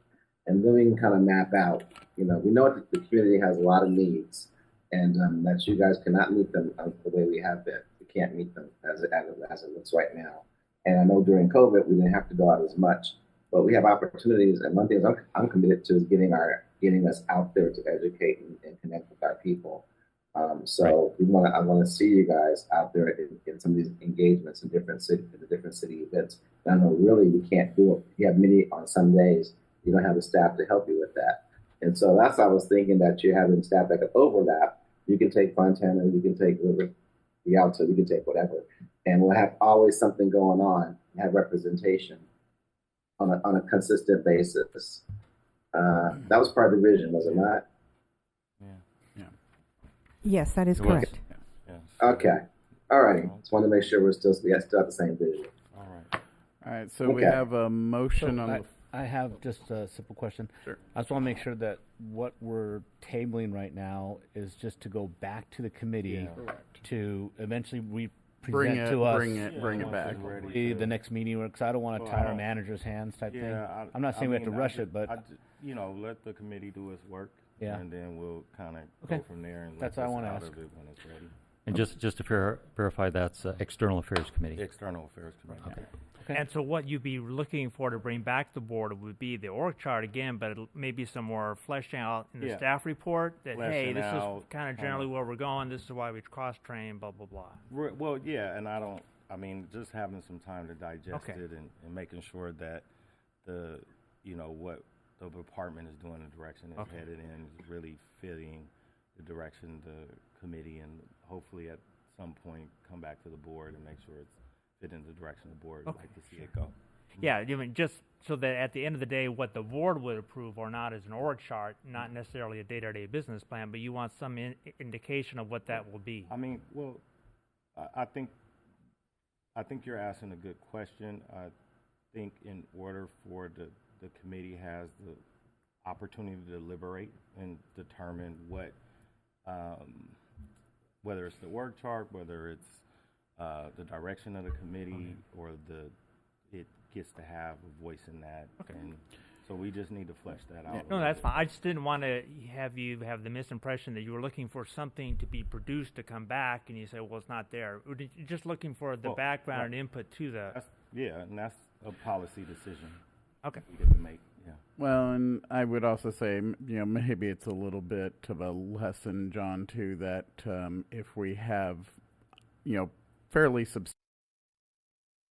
and then we can kind of map out. We know that the community has a lot of needs, and that you guys cannot meet them the way we have been. We can't meet them as it looks right now. And I know during COVID we didn't have to go out as much, but we have opportunities. And one thing I'm committed to is getting us out there to educate and connect with our people. So I want to see you guys out there in some of these engagements in the different city events. And I know really you can't do it. You have many on some days. You don't have the staff to help you with that. And so that's why I was thinking that you're having staff that could overlap. You can take Fontana, you can take Rialto, you can take whatever. And we'll have always something going on, have representation on a consistent basis. That was part of the vision, was it not? Yes, that is correct. Okay. All right. Just want to make sure we're still at the same vision. All right. So we have a motion on. I have just a simple question. Sure. I just want to make sure that what we're tabling right now is just to go back to the committee to eventually present to us. Bring it back. The next meeting, because I don't want to tie our manager's hands type thing. I'm not saying we have to rush it, but let the committee do its work. Yeah. And then we'll kind of go from there and that's let what I want to out ask. of it when it's ready. And just to verify, that's External Affairs Committee. The External Affairs Committee. Okay. And so what you'd be looking for to bring back to the board would be the org chart again, but maybe some more fleshing out in the staff report that, hey, this is kind of generally where we're going. This is why we cross-train, blah, blah, blah. Well, yeah, and just having some time to digest it and making sure that what the department is doing, the direction it's headed in, is really fitting the direction the committee, and hopefully at some point come back to the board and make sure it's fit in the direction the board would like to see it go. Yeah, just so that at the end of the day, what the board would approve or not is an org chart, not necessarily a day-to-day business plan, but you want some indication of what that will be. I think you're asking a good question. I think in order for the committee has the opportunity to deliberate and determine what, whether it's the org chart, whether it's the direction of the committee, or it gets to have a voice in that. And so we just need to flesh that out. No, that's fine. I just didn't want to have you have the misimpression that you were looking for something to be produced to come back, and you say, well, it's not there. You're just looking for the background and input to the... And that's a policy decision. Okay. We get to make. Yeah. Well, and I would also say, maybe it's a little bit of a lesson, John, too, that if we have, fairly substantial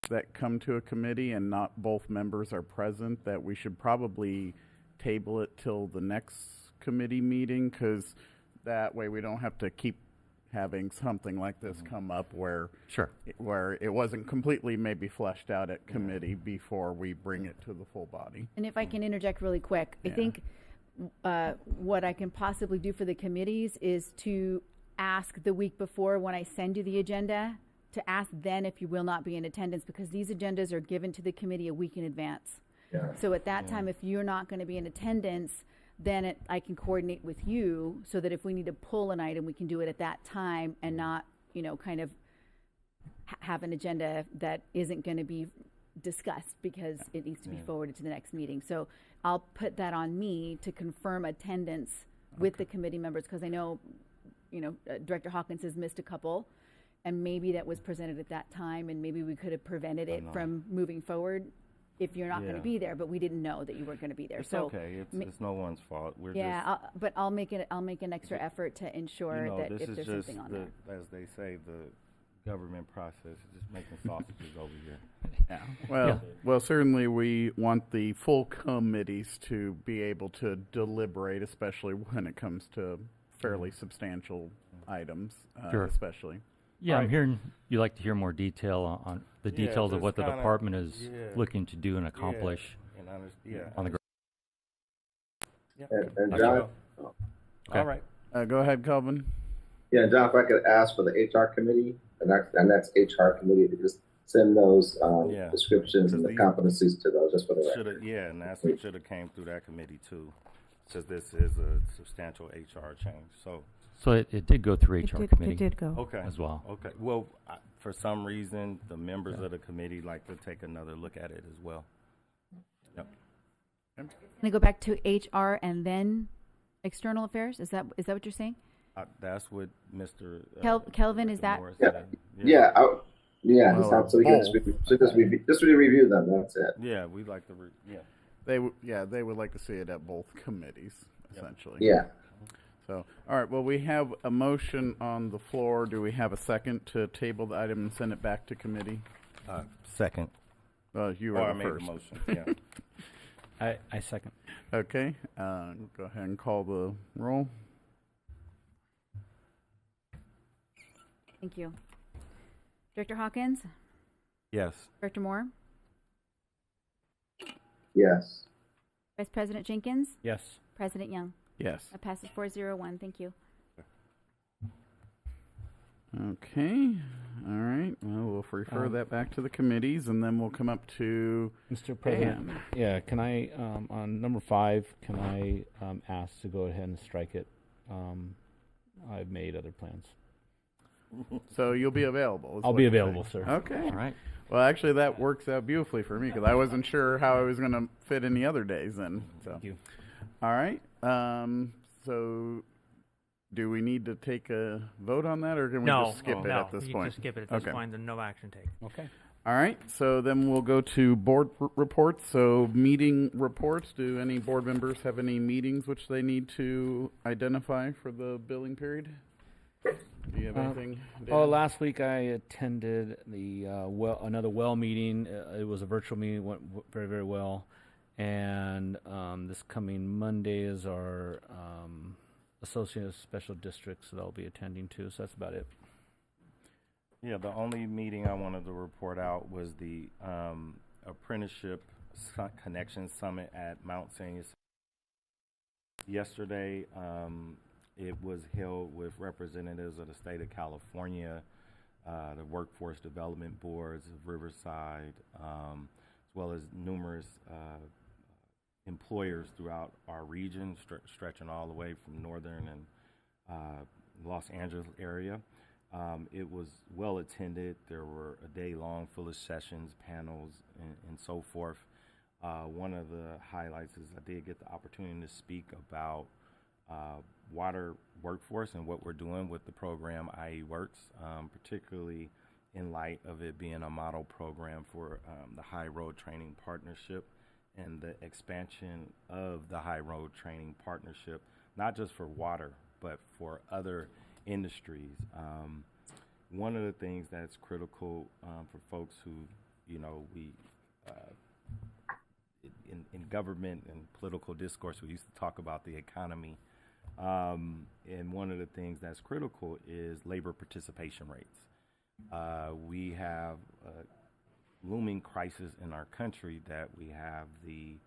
that come to a committee and not both members are present, that we should probably table it till the next committee meeting, because that way we don't have to keep having something like this come up where it wasn't completely maybe fleshed out at committee before we bring it to the full body. And if I can interject really quick, I think what I can possibly do for the committees is to ask the week before when I send you the agenda, to ask then if you will not be in attendance, because these agendas are given to the committee a week in advance. So at that time, if you're not going to be in attendance, then I can coordinate with you so that if we need to pull an item, we can do it at that time and not, kind of have an agenda that isn't going to be discussed because it needs to be forwarded to the next meeting. So I'll put that on me to confirm attendance with the committee members, because I know, Director Hawkins has missed a couple, and maybe that was presented at that time, and maybe we could have prevented it from moving forward if you're not going to be there, but we didn't know that you weren't going to be there. It's okay. It's no one's fault. But I'll make an extra effort to ensure that if there's something on there. As they say, the government process is just making sausages over here. Well, certainly we want the full committees to be able to deliberate, especially when it comes to fairly substantial items, especially. Yeah, I'm hearing you like to hear more detail on the details of what the department is looking to do and accomplish. And yeah. On the ground. Yeah. And Okay. John, Okay. All right. Go ahead, Calvin. yeah, John, if I could ask for the HR committee, the next HR committee to just send those Yeah. descriptions and the competencies to those, just for the record. Should have, yeah, and that's what should have came through that committee too, since this is a substantial HR change. So it did go through HR committee. It did go. Okay. As well. Okay. Well, for some reason, the members of the committee like to take another look at it as well. Yep. Going to go back to HR and then external affairs? Is that what you're saying? That's what Mr. Kelvin, is that? Morris Yeah, said. yeah, Well, so we can both. just review them. That's it. Yeah, we'd like to. Yeah. They would like to see it at both committees, essentially. Yeah. So, all right. Well, we have a motion on the floor. Do we have a second to table the item and send it back to committee? Second. You Oh, were I the made the first. motion. Yeah. I second. Okay. Go ahead and call the roll. Thank you. Director Hawkins? Yes. Director Moore? Yes. Vice President Jenkins? Yes. President Young? Yes. That passes 4-0-1. Thank you. Okay. All right. Well, we'll refer that back to the committees, and then we'll come up to Mr. President, Dan. yeah, can I, on number 5, can I ask to go ahead and strike it? I've made other plans. So you'll be available. I'll be available, sir. Okay. All right. Well, actually, that works out beautifully for me because I wasn't sure how I was going to fit any other days then. So. Thank you. All right. So, do we need to take a vote on that, or can we just skip it at this you point? Just skip it at this Okay. point. Then no action taken. Okay. All right. So then we'll go to board reports. So meeting reports. Do any board members have any meetings which they need to identify for the billing period? Do you have anything? Dan? Last week I attended the another well meeting. It was a virtual meeting. It went very, very well. And this coming Monday is our Association of Special Districts that I'll be attending to. So that's about it. Yeah, the only meeting I wanted to report out was the Apprenticeship Connection Summit at Mount Sinai. Yesterday, it was held with representatives of the state of California, the workforce development boards of Riverside, as well as numerous employers throughout our region, stretching all the way from northern and Los Angeles area. It was well attended. There were a day long full of sessions, panels, and so forth. One of the highlights is I did get the opportunity to speak about water workforce and what we're doing with the program IE Works, particularly in light of it being a model program for the High Road Training Partnership and the expansion of the High Road Training Partnership, not just for water, but for other industries. One of the things that's critical for folks who, we in government and political discourse, we used to talk about the economy. And one of the things that's critical is labor participation rates. We have a looming crisis in our country that we have the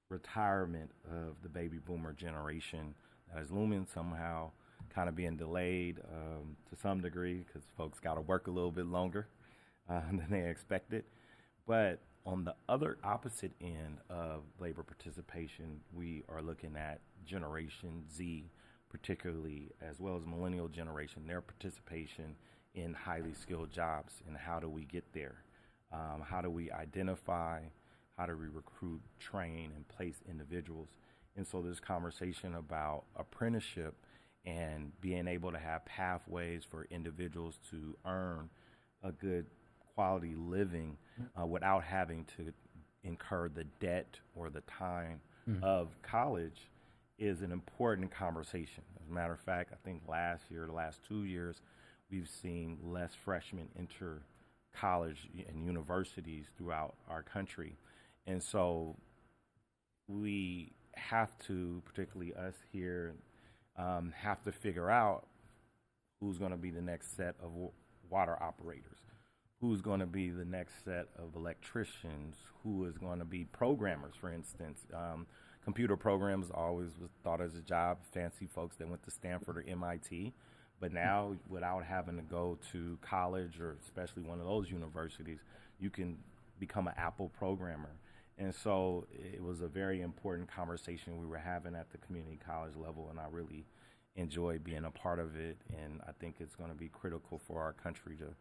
retirement of the baby boomer generation that is looming, somehow kind of being delayed to some degree because folks got to work a little bit longer than they expected. But on the other opposite end of labor participation, we are looking at Generation Z, particularly, as well as millennial generation, their participation in highly skilled jobs. And how do we get there? How do we identify? How do we recruit, train, and place individuals? And so this conversation about apprenticeship and being able to have pathways for individuals to earn a good quality living without having to incur the debt or the time of college is an important conversation. As a matter of fact, I think the last 2 years, we've seen less freshmen enter college and universities throughout our country. And so we have to, particularly us here, have to figure out who's going to be the next set of water operators, who's going to be the next set of electricians, who is going to be programmers, for instance. Computer programs always was thought as a job, fancy folks that went to Stanford or MIT. But now, without having to go to college or especially one of those universities, you can become an Apple programmer. And so it was a very important conversation we were having at the community college level, and I really enjoyed being a part of it. And I think it's going to be critical for our country to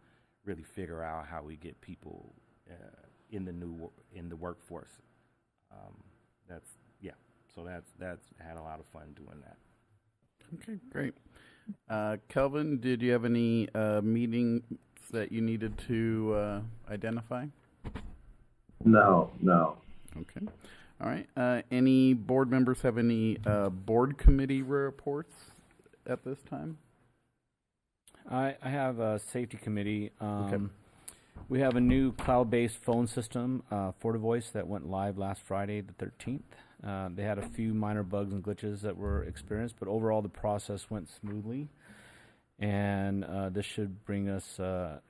really figure out how we get people in the workforce. So that's had a lot of fun doing that. Okay, great. Kelvin, did you have any meetings that you needed to identify? No. Okay. All right. Any board members have any board committee reports at this time? I have a safety committee. Okay. We have a new cloud-based phone system, FortiVoice, that went live last Friday, the 13th. They had a few minor bugs and glitches that were experienced, but overall the process went smoothly. And this should bring us,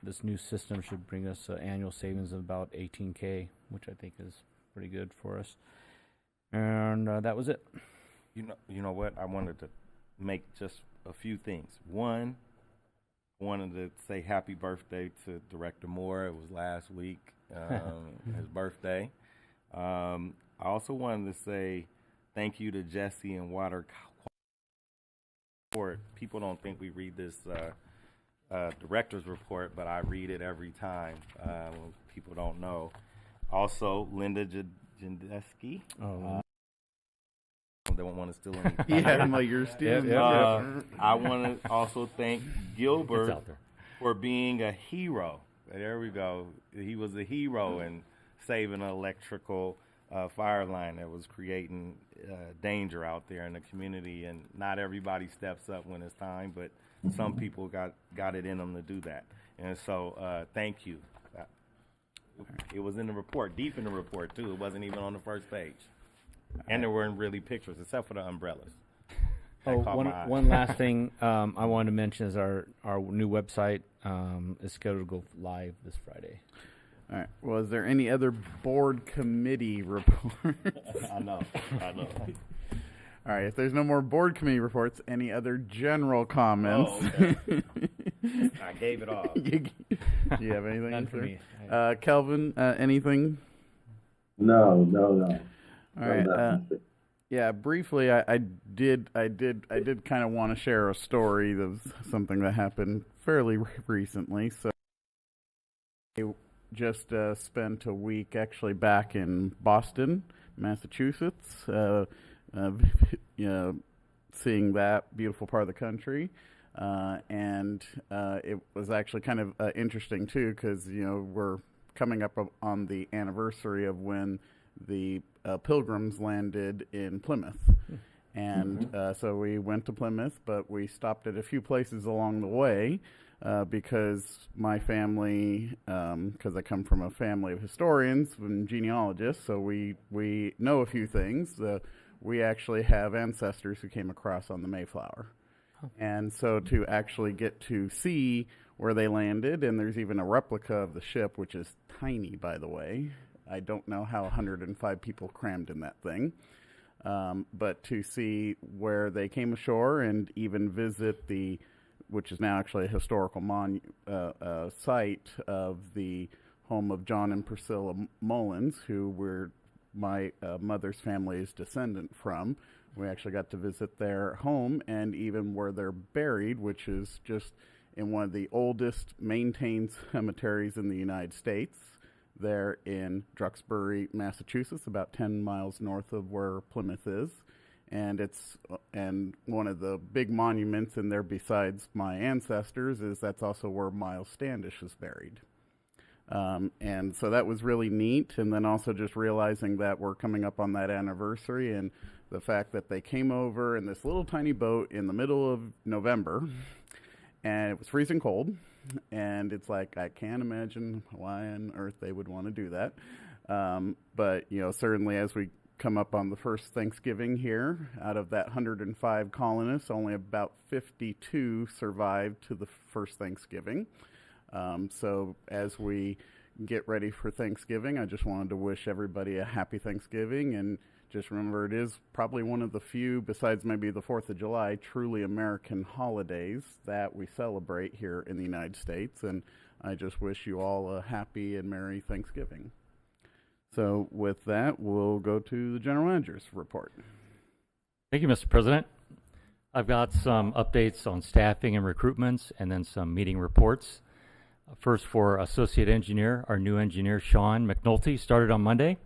this new system should bring us annual savings of about $18K, which I think is pretty good for us. And that was it. You know what? I wanted to make just a few things. One, I wanted to say happy birthday to Director Moore. It was last week, his birthday. I also wanted to say thank you to Jesse and Water Court. People don't think we read this director's report, but I read it every time when people don't know. Also, Linda Jandeski. They won't want to steal anything. Yeah, I'm like, you're stealing. I want to also thank Gilbert for being a hero. There we go. He was a hero in saving an electrical fire line that was creating danger out there in the community. And not everybody steps up when it's time, but some people got it in them to do that. And so thank you. It was in the report, deep in the report, too. It wasn't even on the first page. And there weren't really pictures, except for the umbrellas. One last thing I wanted to mention is our new website is scheduled to go live this Friday. All right. Well, is there any other board committee reports? I know. All right. If there's no more board committee reports, any other general comments? Oh, okay. I gave it all. Do you have anything? None for me. Kelvin, anything? No. All right. Yeah, briefly, I did kind of want to share a story of something that happened fairly recently. So I just spent a week actually back in Boston, Massachusetts, seeing that beautiful part of the country. And it was actually kind of interesting, too, because, we're coming up on the anniversary of when the Pilgrims landed in Plymouth. And so we went to Plymouth, but we stopped at a few places along the way because my family, because I come from a family of historians and genealogists, so we know a few things. We actually have ancestors who came across on the Mayflower. And so to actually get to see where they landed, and there's even a replica of the ship, which is tiny, by the way. I don't know how 105 people crammed in that thing. But to see where they came ashore and even visit which is now actually a historical site of the home of John and Priscilla Mullins, who my mother's family is descendant from. We actually got to visit their home and even where they're buried, which is just in one of the oldest maintained cemeteries in the United States. They're in Duxbury, Massachusetts, about 10 miles north of where Plymouth is. And one of the big monuments in there besides my ancestors is that's also where Miles Standish is buried. And so that was really neat. And then also just realizing that we're coming up on that anniversary and the fact that they came over in this little tiny boat in the middle of November and it was freezing cold. And it's like, I can't imagine why on earth they would want to do that. But, certainly as we come up on the first Thanksgiving here, out of that 105 colonists, only about 52 survived to the first Thanksgiving. So as we get ready for Thanksgiving, I just wanted to wish everybody a happy Thanksgiving, and just remember it is probably one of the few, besides maybe the 4th of July, truly American holidays that we celebrate here in the United States, and I just wish you all a happy and merry Thanksgiving. So with that, we'll go to the General Manager's report. Thank you, Mr. President. I've got some updates on staffing and recruitments and then some meeting reports. First, for Associate Engineer, our new engineer, Sean McNulty, started on Monday.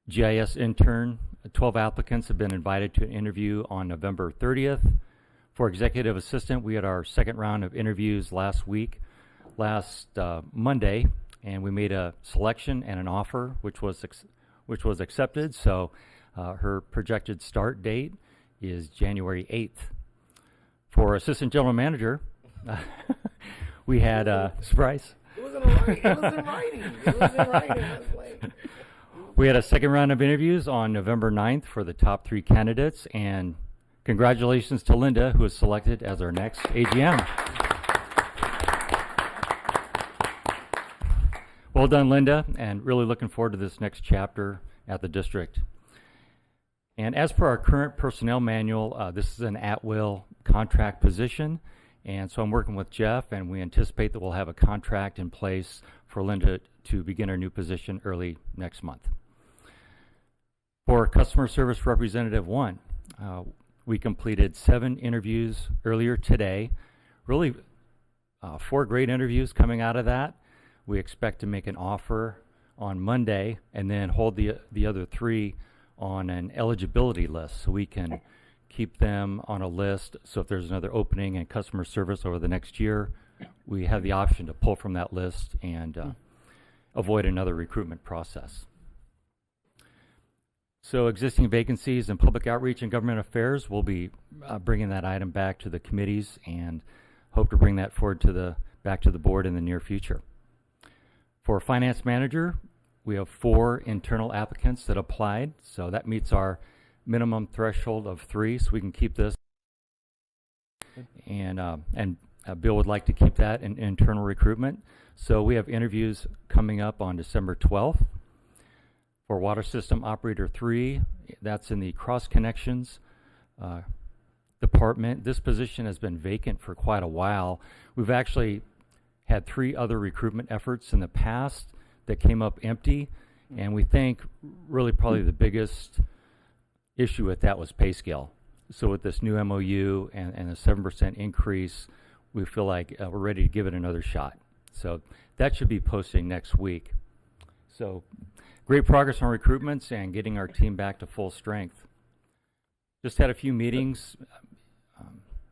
GIS intern, 12 applicants have been invited to an interview on November 30th. For Executive Assistant, we had our second round of interviews last Monday, and we made a selection and an offer, which was accepted. So her projected start date is January 8th. For Assistant General Manager, we had surprise. It was in writing. It was in writing. It was in writing. I was like, we had a second round of interviews on November 9th for the top 3 candidates, and congratulations to Linda, who was selected as our next AGM. Well done, Linda, and really looking forward to this next chapter at the district. And as per our current personnel manual, this is an at-will contract position, and so I'm working with Jeff, and we anticipate that we'll have a contract in place for Linda to begin her new position early next month. For Customer Service Representative 1, we completed 7 interviews earlier today. Really 4 great interviews coming out of that. We expect to make an offer on Monday and then hold the other 3 on an eligibility list so we can keep them on a list. So if there's another opening in customer service over the next year, we have the option to pull from that list and avoid another recruitment process. So existing vacancies in public outreach and government affairs, we'll be bringing that item back to the committees and hope to bring that forward to back to the board in the near future. For finance manager, we have 4 internal applicants that applied, so that meets our minimum threshold of 3, so we can keep this. And Bill would like to keep that in internal recruitment. So we have interviews coming up on December 12th. For Water System Operator 3, that's in the Cross Connections department. This position has been vacant for quite a while. We've actually had 3 other recruitment efforts in the past that came up empty, and we think really probably the biggest issue with that was pay scale. So with this new MOU and a 7% increase, we feel like we're ready to give it another shot. So that should be posting next week. So great progress on recruitments and getting our team back to full strength. Just had a few meetings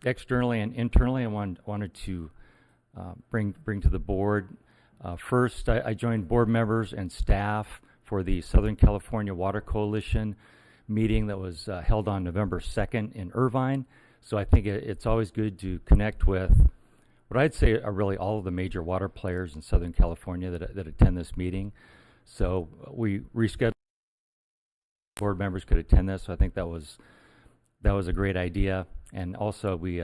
externally and internally I wanted to bring to the board. First, I joined board members and staff for the Southern California Water Coalition meeting that was held on November 2nd in Irvine. So I think it's always good to connect with what I'd say are really all of the major water players in Southern California that attend this meeting. So we rescheduled, board members could attend this, so I think that was a great idea. And also we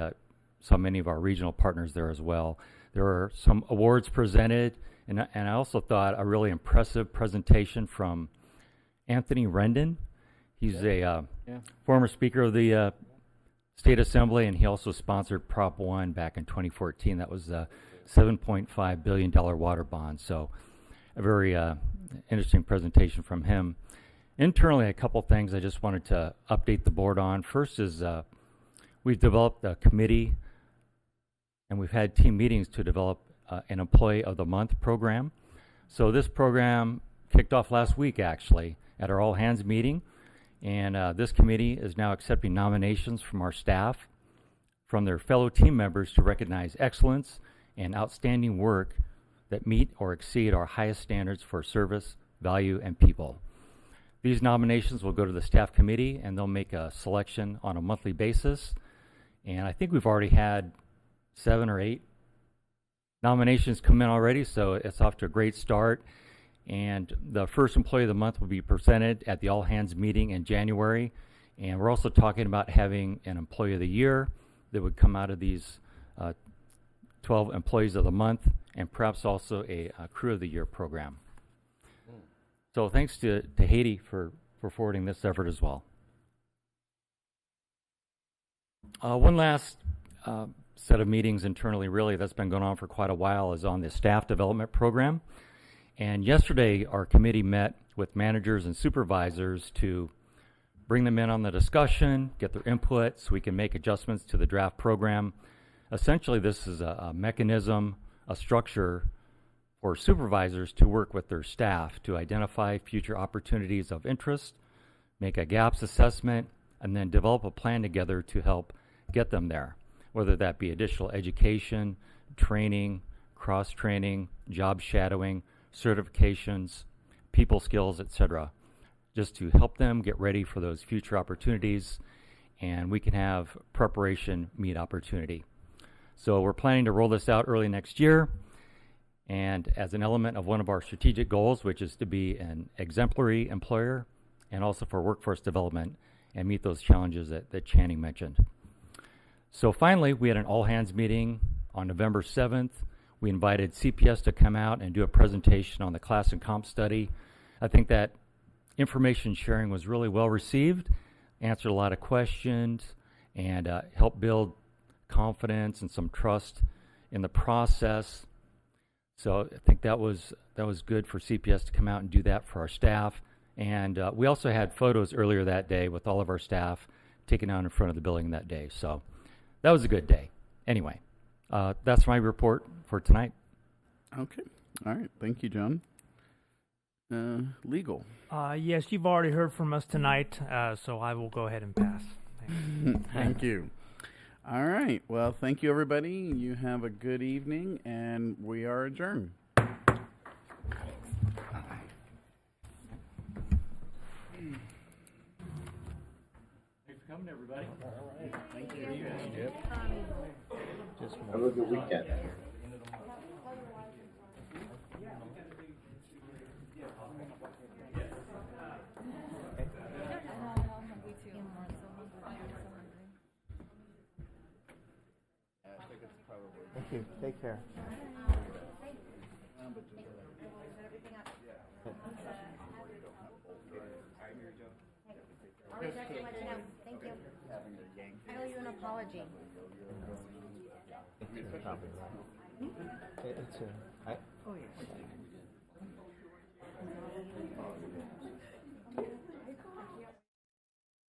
saw many of our regional partners there as well. There were some awards presented, and I also thought a really impressive presentation from Anthony Rendon. He's a former Speaker of the State Assembly, and he also sponsored Prop 1 back in 2014. That was a $7.5 billion water bond. So a very interesting presentation from him. Internally, a couple things I just wanted to update the board on. First is we've developed a committee, and we've had team meetings to develop an Employee of the Month program. So this program kicked off last week, actually, at our all-hands meeting. And this committee is now accepting nominations from our staff, from their fellow team members to recognize excellence and outstanding work that meet or exceed our highest standards for service, value, and people. These nominations will go to the staff committee, and they'll make a selection on a monthly basis. And I think we've already had 7 or 8 nominations come in already, so it's off to a great start. And the first Employee of the Month will be presented at the all-hands meeting in January. And we're also talking about having an Employee of the Year that would come out of these 12 Employees of the Month, and perhaps also a Crew of the Year program. So thanks to Haiti for forwarding this effort as well. One last set of meetings internally, really, that's been going on for quite a while is on the staff development program. And yesterday, our committee met with managers and supervisors to bring them in on the discussion, get their input so we can make adjustments to the draft program. Essentially, this is a mechanism, a structure for supervisors to work with their staff to identify future opportunities of interest, make a gaps assessment, and then develop a plan together to help get them there, whether that be additional education, training, cross-training, job shadowing, certifications, people skills, etc., just to help them get ready for those future opportunities, and we can have preparation meet opportunity. So we're planning to roll this out early next year, and as an element of one of our strategic goals, which is to be an exemplary employer, and also for workforce development, and meet those challenges that Channing mentioned. So finally, we had an all-hands meeting on November 7th. We invited CPS to come out and do a presentation on the class and comp study. I think that information sharing was really well received, answered a lot of questions, and helped build confidence and some trust in the process. So I think that was good for CPS to come out and do that for our staff. And we also had photos earlier that day with all of our staff taken out in front of the building that day. So that was a good day. Anyway, that's my report for tonight. Okay. All right. Thank you, John. Legal. Yes, you've already heard from us tonight, so I will go ahead and pass. Thank you. All right. Well, thank you, everybody. You have a good evening, and we are adjourned. Thanks for coming, everybody. All right. Thank you. Yep. Have a good weekend. Thank you. Take care. Thank you. I owe you an apology. It's oh, yes.